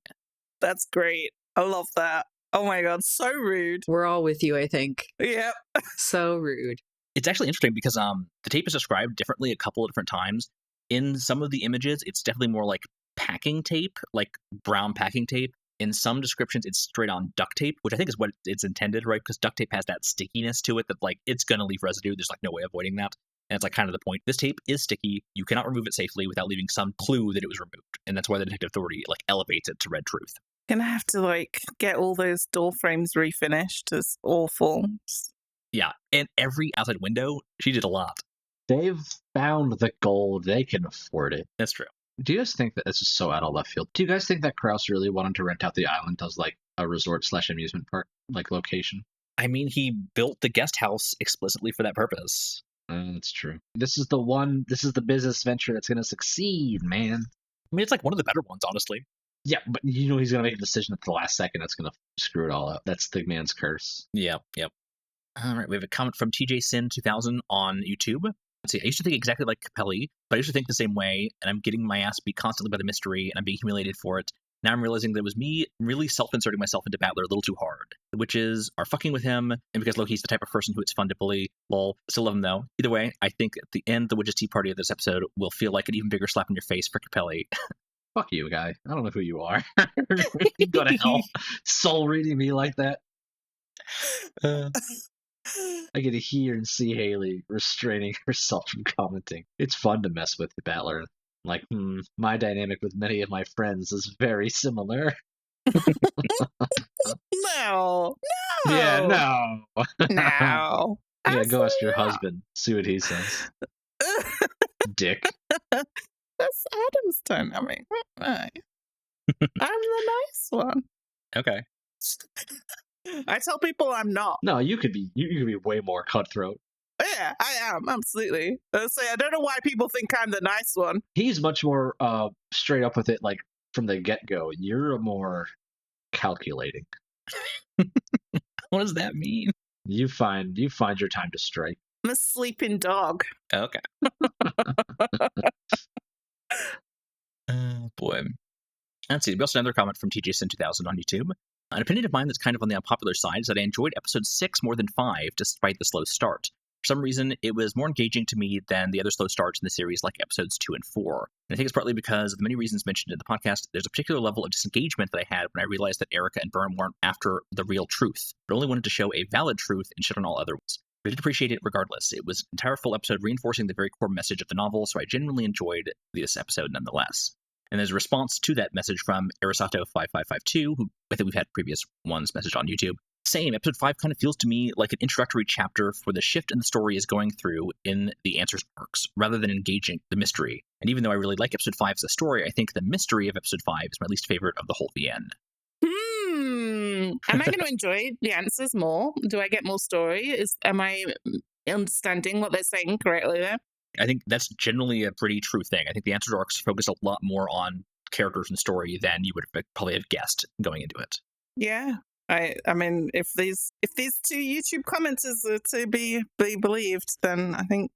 Speaker 2: That's great. I love that. Oh my god, so rude.
Speaker 4: We're all with you, I think.
Speaker 2: Yep.
Speaker 4: So rude.
Speaker 1: It's actually interesting because the tape is described differently a couple of different times. In some of the images, it's definitely more like packing tape, like brown packing tape. In some descriptions, it's straight on duct tape, which I think is what it's intended, right? Because duct tape has that stickiness to it that like it's going to leave residue. There's like no way avoiding that. And it's like kind of the point. This tape is sticky. You cannot remove it safely without leaving some clue that it was removed. And that's why the Detective Authority like elevates it to red truth.
Speaker 2: Gonna have to like get all those door frames refinished. It's awful.
Speaker 1: Yeah, and every outside window, she did a lot.
Speaker 3: They've found the gold. They can afford it.
Speaker 1: That's true.
Speaker 3: Do you guys think that this is so out of left field? Do you guys think that Krause really wanted to rent out the island as like a resort/amusement park like location?
Speaker 1: I mean, he built the guest house explicitly for that purpose.
Speaker 3: That's true. This is the business venture that's going to succeed, man.
Speaker 1: I mean, it's like one of the better ones, honestly.
Speaker 3: Yeah, but he's going to make a decision at the last second that's going to screw it all up. That's the man's curse.
Speaker 1: Yep. All right, we have a comment from TJ Sin 2000 on YouTube. Let's see, I used to think exactly like Capelli, but I used to think the same way, and I'm getting my ass beat constantly by the mystery, and I'm being humiliated for it. Now I'm realizing that it was me really self-inserting myself into Battler a little too hard. The witches are fucking with him, and because Loki's the type of person who it's fun to bully. Lol, still love him though. Either way, I think at the end, the witches' tea party of this episode will feel like an even bigger slap in your face for Capelli.
Speaker 3: Fuck you, guy. I don't know who you are. Go to hell. Soul reading me like that. I get to hear and see Hayley restraining herself from commenting. It's fun to mess with the Battler. Like, my dynamic with many of my friends is very similar.
Speaker 2: No.
Speaker 3: Yeah, no.
Speaker 2: No.
Speaker 3: Yeah, go ask your husband. See what he says. Dick.
Speaker 2: That's Adam's dynamic. Right. I'm the nice one.
Speaker 1: Okay.
Speaker 2: I tell people I'm not.
Speaker 3: No, you could be way more cutthroat.
Speaker 2: Yeah, I am, absolutely. I don't know why people think I'm the nice one.
Speaker 3: He's much more straight up with it, like from the get-go, you're more calculating.
Speaker 1: What does that mean?
Speaker 3: You find your time to strike.
Speaker 2: I'm a sleeping dog.
Speaker 1: Okay. Boy. Let's see. We also have another comment from TJSin2000 on YouTube. An opinion of mine that's kind of on the unpopular side is that I enjoyed episode 6 more than 5, despite the slow start. For some reason, it was more engaging to me than the other slow starts in the series, like episodes 2 and 4. And I think it's partly because of the many reasons mentioned in the podcast. There's a particular level of disengagement that I had when I realized that Erica and Byrne weren't after the real truth, but only wanted to show a valid truth and shit on all other ones. But I did appreciate it regardless. It was an entire full episode reinforcing the very core message of the novel, so I genuinely enjoyed this episode nonetheless. And there's a response to that message from Arisato5552, who I think we've had previous ones messaged on YouTube. Same, episode 5 kind of feels to me like an introductory chapter for the shift in the story is going through in the answers arcs, rather than engaging the mystery. And even though I really like episode 5 as a story, I think the mystery of episode 5 is my least favorite of the whole VN.
Speaker 2: Am I going to enjoy the answers more? Do I get more story? Am I understanding what they're saying correctly there?
Speaker 1: I think that's generally a pretty true thing. I think the answers arcs focus a lot more on characters and story than you would probably have guessed going into it.
Speaker 2: Yeah. I mean, if these two YouTube commenters are to be believed, then I think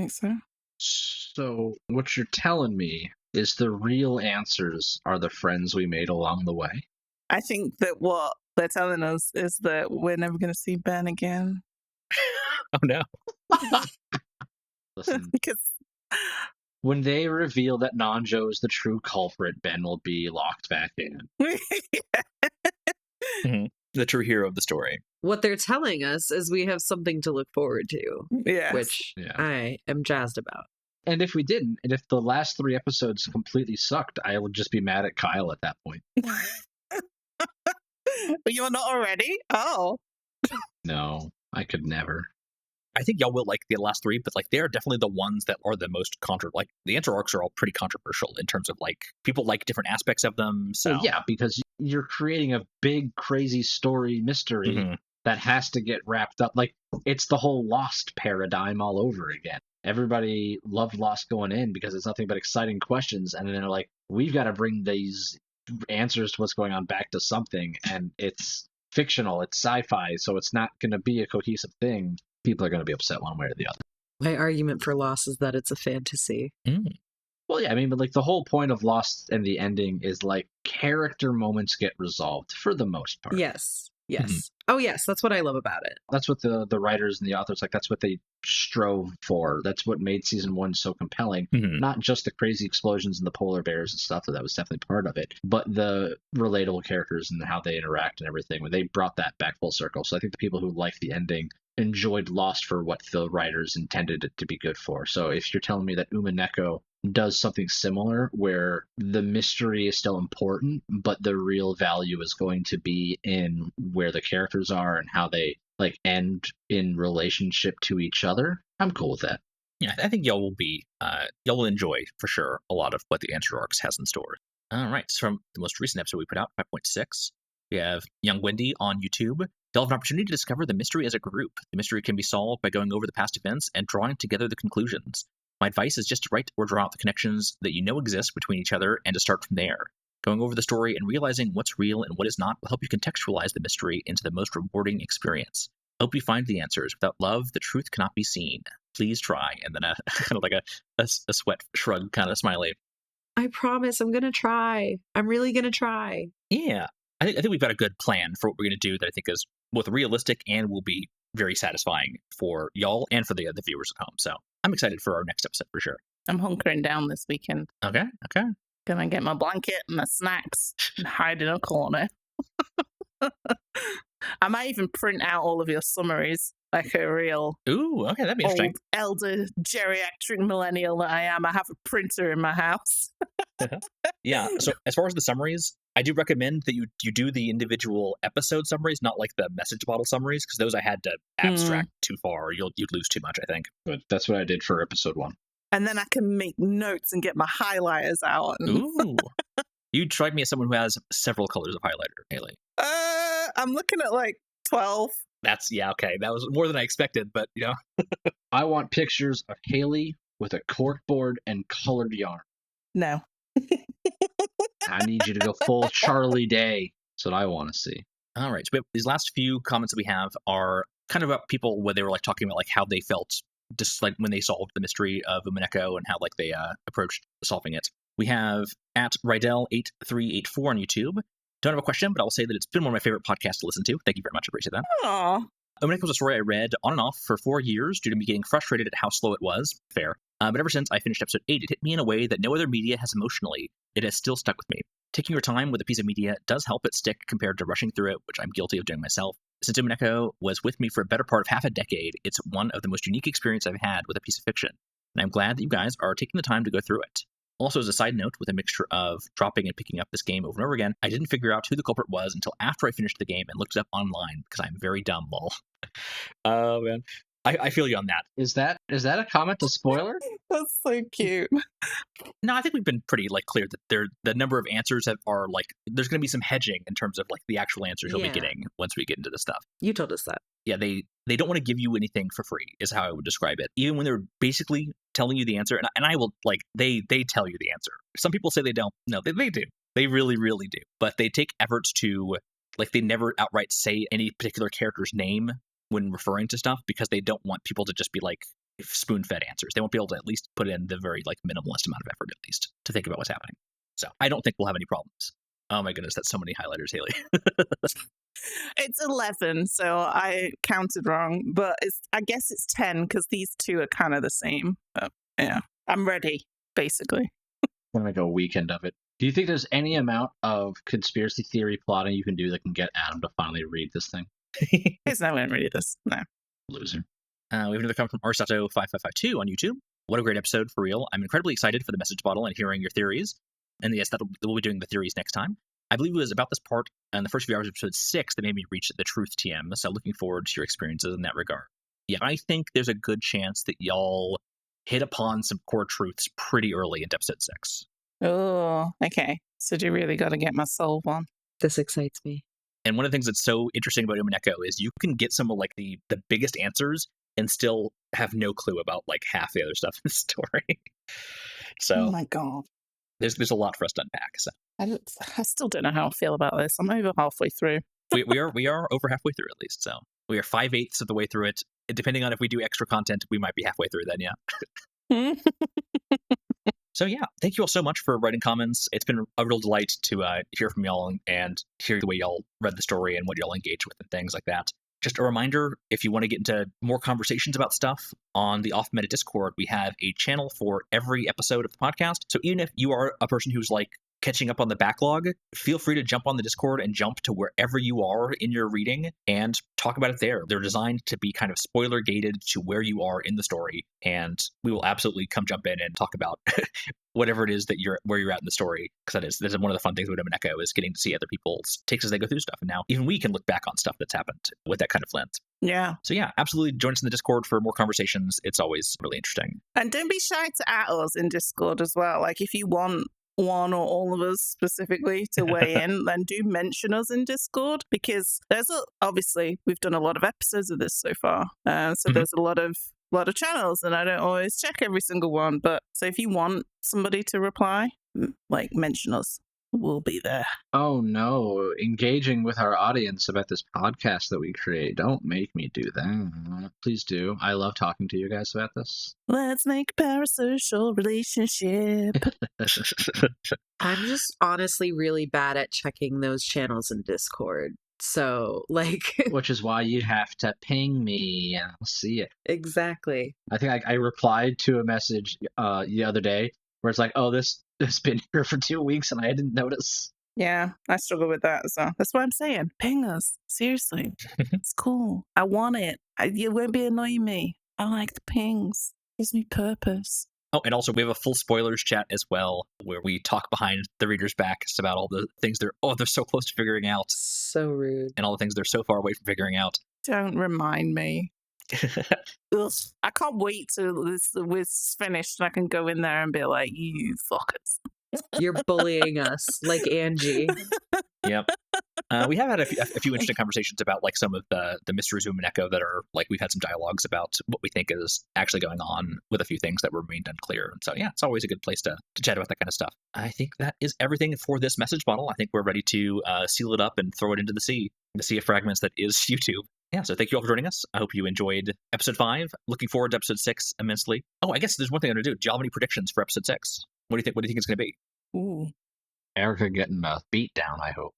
Speaker 2: so.
Speaker 3: So what you're telling me is the real answers are the friends we made along the way?
Speaker 2: I think that what they're telling us is that we're never going to see Ben again.
Speaker 1: Oh, no.
Speaker 3: Listen,
Speaker 2: Because
Speaker 3: when they reveal that Nanjo is the true culprit, Ben will be locked back in.
Speaker 1: Mm-hmm. The true hero of the story.
Speaker 4: What they're telling us is we have something to look forward to,
Speaker 2: yes.
Speaker 4: which
Speaker 3: Yeah.
Speaker 4: I am jazzed about.
Speaker 3: And if we didn't, and if the last 3 episodes completely sucked, I would just be mad at Kyle at that point.
Speaker 2: But you're not already? Oh.
Speaker 3: No, I could never.
Speaker 1: I think y'all will like the last 3, but like they are definitely the ones that are the most like the answer arcs are all pretty controversial in terms of like people like different aspects of them. So
Speaker 3: Well, yeah, because you're creating a big, crazy story mystery
Speaker 1: Mhm.
Speaker 3: that has to get wrapped up. Like it's the whole Lost paradigm all over again. Everybody loved Lost going in because it's nothing but exciting questions, and then they're like, we've got to bring these answers to what's going on back to something, and it's fictional, it's sci-fi, so it's not going to be a cohesive thing. People are going to be upset one way or the other.
Speaker 4: My argument for Lost is that it's a fantasy.
Speaker 3: Well, yeah, I mean, but like the whole point of Lost and the ending is like character moments get resolved for the most part.
Speaker 4: Yes. Oh, yes. That's what I love about it.
Speaker 3: That's what the writers and the authors, like, that's what they strove for. That's what made season 1 so compelling.
Speaker 1: Mhm.
Speaker 3: Not just the crazy explosions and the polar bears and stuff, that was definitely part of it, but the relatable characters and how they interact and everything. When they brought that back full circle. So I think the people who liked the ending enjoyed Lost for what the writers intended it to be good for. So if you're telling me that Umineko does something similar where the mystery is still important, but the real value is going to be in where the characters are and how they like end in relationship to each other, I'm cool with that.
Speaker 1: Yeah, I think y'all will enjoy for sure a lot of what the answer arcs has in store. All right, so from the most recent episode we put out, 5.6, we have Young Wendy on YouTube. They'll have an opportunity to discover the mystery as a group. The mystery can be solved by going over the past events and drawing together the conclusions. My advice is just to write or draw out the connections that you know exist between each other and to start from there. Going over the story and realizing what's real and what is not will help you contextualize the mystery into the most rewarding experience. Hope you find the answers. Without love, the truth cannot be seen. Please try. And then kind of like a sweat shrug kind of smiley.
Speaker 4: I promise I'm going to try. I'm really going to try.
Speaker 1: Yeah. I think we've got a good plan for what we're going to do that I think is both realistic and will be very satisfying for y'all and for the viewers at home. So I'm excited for our next episode for sure.
Speaker 2: I'm hunkering down this weekend.
Speaker 1: Okay.
Speaker 2: Gonna get my blanket and my snacks and hide in a corner. I might even print out all of your summaries like a real
Speaker 1: Ooh, okay, that'd be
Speaker 2: old
Speaker 1: interesting.
Speaker 2: elder geriatric millennial that I am. I have a printer in my house.
Speaker 1: Yeah, so as far as the summaries, I do recommend that you do the individual episode summaries, not like the message bottle summaries, because those I had to abstract too far. You'd lose too much, I think.
Speaker 3: But that's what I did for episode 1.
Speaker 2: And then I can make notes and get my highlighters out.
Speaker 1: Ooh. You tried me as someone who has several colors of highlighter, Hayley.
Speaker 2: I'm looking at like 12.
Speaker 1: Okay. That was more than I expected, but
Speaker 3: I want pictures of Hayley with a corkboard and colored yarn.
Speaker 2: No.
Speaker 3: I need you to go full Charlie Day. That's what I want to see.
Speaker 1: All right. So we have, these last few comments that we have are kind of about people where they were like talking about like how they felt just like when they solved the mystery of Umineko and how like they approached solving it. We have at Rydell8384 on YouTube. Don't have a question, but I will say that it's been one of my favorite podcasts to listen to. Thank you very much. I appreciate that.
Speaker 2: Aw.
Speaker 1: Umineko was a story I read on and off for 4 years due to me getting frustrated at how slow it was. Fair. But ever since I finished episode 8, it hit me in a way that no other media has emotionally. It has still stuck with me. Taking your time with a piece of media does help it stick compared to rushing through it, which I'm guilty of doing myself. Since Umineko was with me for a better part of half a decade, it's one of the most unique experiences I've had with a piece of fiction. And I'm glad that you guys are taking the time to go through it. Also, as a side note, with a mixture of dropping and picking up this game over and over again, I didn't figure out who the culprit was until after I finished the game and looked it up online because I'm very dumb, lol. Oh, man. I feel you on that.
Speaker 3: Is that a comment to spoiler?
Speaker 2: That's so cute.
Speaker 1: No, I think we've been pretty like clear that the number of answers are like there's going to be some hedging in terms of like the actual answers you'll be getting once we get into this stuff.
Speaker 4: You told us that.
Speaker 1: Yeah, they don't want to give you anything for free is how I would describe it. Even when they're basically telling you the answer, and I will like they tell you the answer. Some people say they don't. No, they do. They really, really do. But they take efforts to like they never outright say any particular character's name when referring to stuff because they don't want people to just be like spoon-fed answers. They won't be able to at least put in the very like minimalist amount of effort at least to think about what's happening. So I don't think we'll have any problems. Oh my goodness, that's so many highlighters, Hayley.
Speaker 2: It's 11, so I counted wrong, but I guess it's 10 because these two are kind of the same. But yeah, I'm ready, basically.
Speaker 3: I'm gonna make a weekend of it. Do you think there's any amount of conspiracy theory plotting you can do that can get Adam to finally read this thing?
Speaker 2: He's not going to read this. No.
Speaker 3: Loser.
Speaker 1: We have another comment from Arsato5552 on YouTube. What a great episode, for real. I'm incredibly excited for the message bottle and hearing your theories. And yes, we'll be doing the theories next time. I believe it was about this part in the first few hours of episode 6 that made me reach the truth TM, so looking forward to your experiences in that regard. Yeah, I think there's a good chance that y'all hit upon some core truths pretty early into episode 6.
Speaker 2: Oh, okay. So you really got to get my soul one.
Speaker 4: This excites me.
Speaker 1: And one of the things that's so interesting about Umineko is you can get some of like the biggest answers and still have no clue about like half the other stuff in the story. So
Speaker 2: oh my god,
Speaker 1: there's a lot for us to unpack. So
Speaker 2: I still don't know how I feel about this. I'm over halfway through.
Speaker 1: we are over halfway through at least. So we are 5/8 of the way through it. Depending on if we do extra content, we might be halfway through then. Yeah. So yeah, thank you all so much for writing comments. It's been a real delight to hear from y'all and hear the way y'all read the story and what y'all engage with and things like that. Just a reminder, if you want to get into more conversations about stuff, on the Off Meta Discord, we have a channel for every episode of the podcast. So even if you are a person who's like catching up on the backlog, feel free to jump on the Discord and jump to wherever you are in your reading and talk about it there. They're designed to be kind of spoiler gated to where you are in the story, and we will absolutely come jump in and talk about whatever it is that where you're at in the story, because that is one of the fun things with Umineko is getting to see other people's takes as they go through stuff. And now even we can look back on stuff that's happened with that kind of lens.
Speaker 2: Yeah.
Speaker 1: So yeah, absolutely join us in the Discord for more conversations. It's always really interesting.
Speaker 2: And don't be shy to at us in Discord as well. Like if you want one or all of us specifically to weigh in, then do mention us in Discord, because obviously we've done a lot of episodes of this so far. So there's a lot of channels and I don't always check every single one. But so if you want somebody to reply, like mention us. We'll be there.
Speaker 3: Oh no, engaging with our audience about this podcast that we create. Don't make me do that. Please do. I love talking to you guys about this.
Speaker 2: Let's make a parasocial relationship.
Speaker 4: I'm just honestly really bad at checking those channels in Discord. So, like...
Speaker 3: Which is why you have to ping me and I'll see it.
Speaker 4: Exactly.
Speaker 3: I think I replied to a message the other day where it's like, oh, this has been here for 2 weeks and I didn't notice.
Speaker 2: Yeah, I struggle with that as well. That's what I'm saying. Ping us. Seriously. It's cool. I want it. You won't be annoying me. I like the pings. Gives me purpose.
Speaker 1: Oh, and also we have a full spoilers chat as well, where we talk behind the readers' backs about all the things they're so close to figuring out.
Speaker 4: So rude.
Speaker 1: And all the things they're so far away from figuring out.
Speaker 2: Don't remind me. Ugh, I can't wait till this is finished and I can go in there and be like, you fuckers.
Speaker 4: You're bullying us like Angie.
Speaker 1: Yep. We have had a few interesting conversations about like some of the mysteries of Umineko that are like we've had some dialogues about what we think is actually going on with a few things that remained unclear. And so yeah, it's always a good place to chat about that kind of stuff. I think that is everything for this message bottle. I think we're ready to seal it up and throw it into the sea of fragments that is YouTube. Yeah, so thank you all for joining us. I hope you enjoyed episode 5. Looking forward to episode 6 immensely. Oh, I guess there's one thing I'm going to do. Do y'all have any predictions for episode 6? What do you think? What do you think it's going to be?
Speaker 2: Ooh.
Speaker 3: Erica getting a beat down, I hope.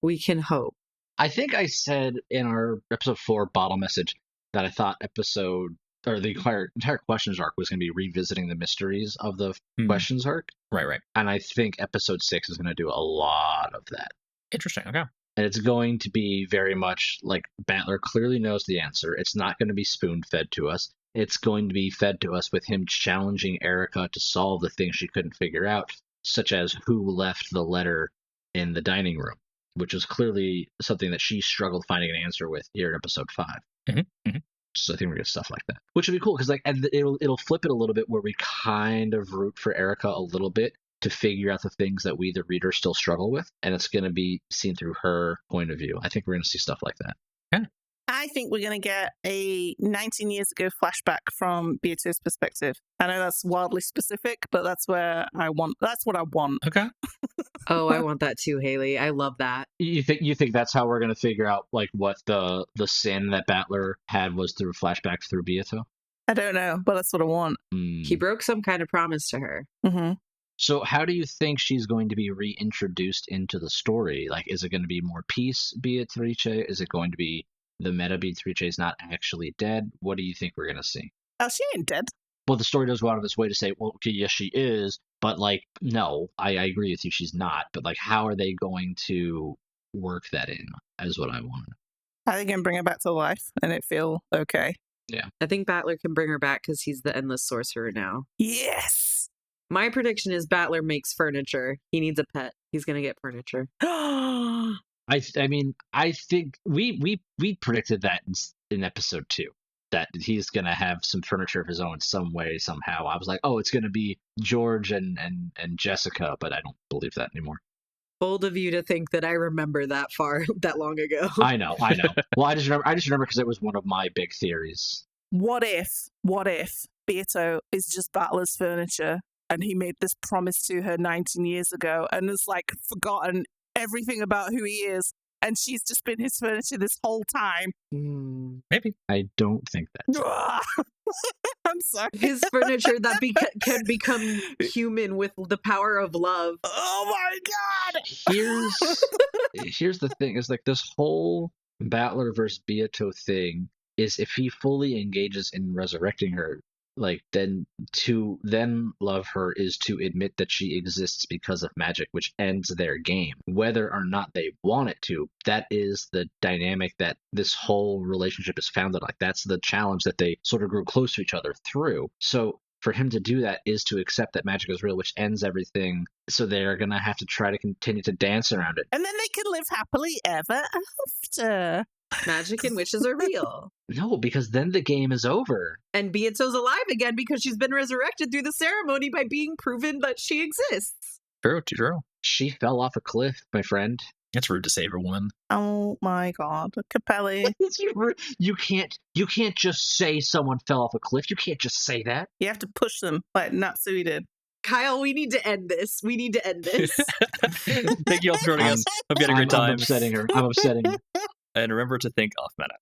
Speaker 4: We can hope.
Speaker 3: I think I said in our episode 4 bottle message that I thought the entire questions arc was going to be revisiting the mysteries of the questions arc.
Speaker 1: Right.
Speaker 3: And I think episode 6 is going to do a lot of that.
Speaker 1: Interesting. Okay.
Speaker 3: And it's going to be very much like Battler clearly knows the answer. It's not going to be spoon-fed to us. It's going to be fed to us with him challenging Erica to solve the things she couldn't figure out, such as who left the letter in the dining room, which is clearly something that she struggled finding an answer with here in episode 5. So I think we're gonna get stuff like that, which would be cool because like it'll flip it a little bit where we kind of root for Erica a little bit to figure out the things that we, the reader, still struggle with, and it's going to be seen through her point of view. I think we're going to see stuff like that.
Speaker 1: Yeah.
Speaker 2: I think we're going to get a 19 years ago flashback from Beato's perspective. I know that's wildly specific, but that's what I want.
Speaker 1: Okay.
Speaker 4: Oh, I want that too, Hayley. I love that.
Speaker 3: You think that's how we're going to figure out like what the sin that Battler had was through flashbacks through Beato?
Speaker 2: I don't know, but that's what I want.
Speaker 4: He broke some kind of promise to her.
Speaker 2: Mm-hmm.
Speaker 3: So how do you think she's going to be reintroduced into the story? Like, is it going to be more peace, Beatrice? Is it going to be the meta Beatrice is not actually dead? What do you think we're going to see?
Speaker 2: Oh, she ain't dead.
Speaker 3: Well, the story does go out of its way to say, well, okay, yes, she is. But, like, no, I agree with you. She's not. But, like, how are they going to work that in is what I want.
Speaker 2: Are they going to bring her back to life and it feel okay?
Speaker 3: Yeah.
Speaker 4: I think Battler can bring her back because he's the endless sorcerer now.
Speaker 2: Yes!
Speaker 4: My prediction is Battler makes furniture. He needs a pet. He's going to get furniture.
Speaker 3: I mean, I think we predicted that in episode 2, that he's going to have some furniture of his own some way, somehow. I was like, oh, it's going to be George and Jessica, but I don't believe that anymore.
Speaker 4: Bold of you to think that I remember that long ago.
Speaker 3: I know. Well, I just remember because it was one of my big theories.
Speaker 2: What if Beato is just Battler's furniture and he made this promise to her 19 years ago and has like forgotten everything about who he is, and she's just been his furniture this whole time?
Speaker 1: Maybe.
Speaker 3: I don't think that.
Speaker 2: I'm sorry.
Speaker 4: His furniture that can become human with the power of love.
Speaker 2: Oh my god!
Speaker 3: Here's the thing: is like this whole Battler versus Beato thing is if he fully engages in resurrecting her, like then to then love her is to admit that she exists because of magic, which ends their game. Whether or not they want it to, that is the dynamic that this whole relationship is founded. Like that's the challenge that they sort of grew close to each other through. So for him to do that is to accept that magic is real, which ends everything. So they're going to have to try to continue to dance around it.
Speaker 2: And then they can live happily ever after.
Speaker 4: Magic and wishes are real.
Speaker 3: No, because then the game is over.
Speaker 4: And Beato's alive again because she's been resurrected through the ceremony by being proven that she exists.
Speaker 1: True.
Speaker 3: She fell off a cliff, my friend.
Speaker 1: It's rude to save a woman.
Speaker 2: Oh my god, Capelli.
Speaker 3: You can't just say someone fell off a cliff. You can't just say that.
Speaker 2: You have to push them like Natsui did.
Speaker 4: Kyle, we need to end this.
Speaker 1: Thank you all for joining us. Hope you had a great time.
Speaker 3: I'm upsetting her.
Speaker 1: And remember to think off meta.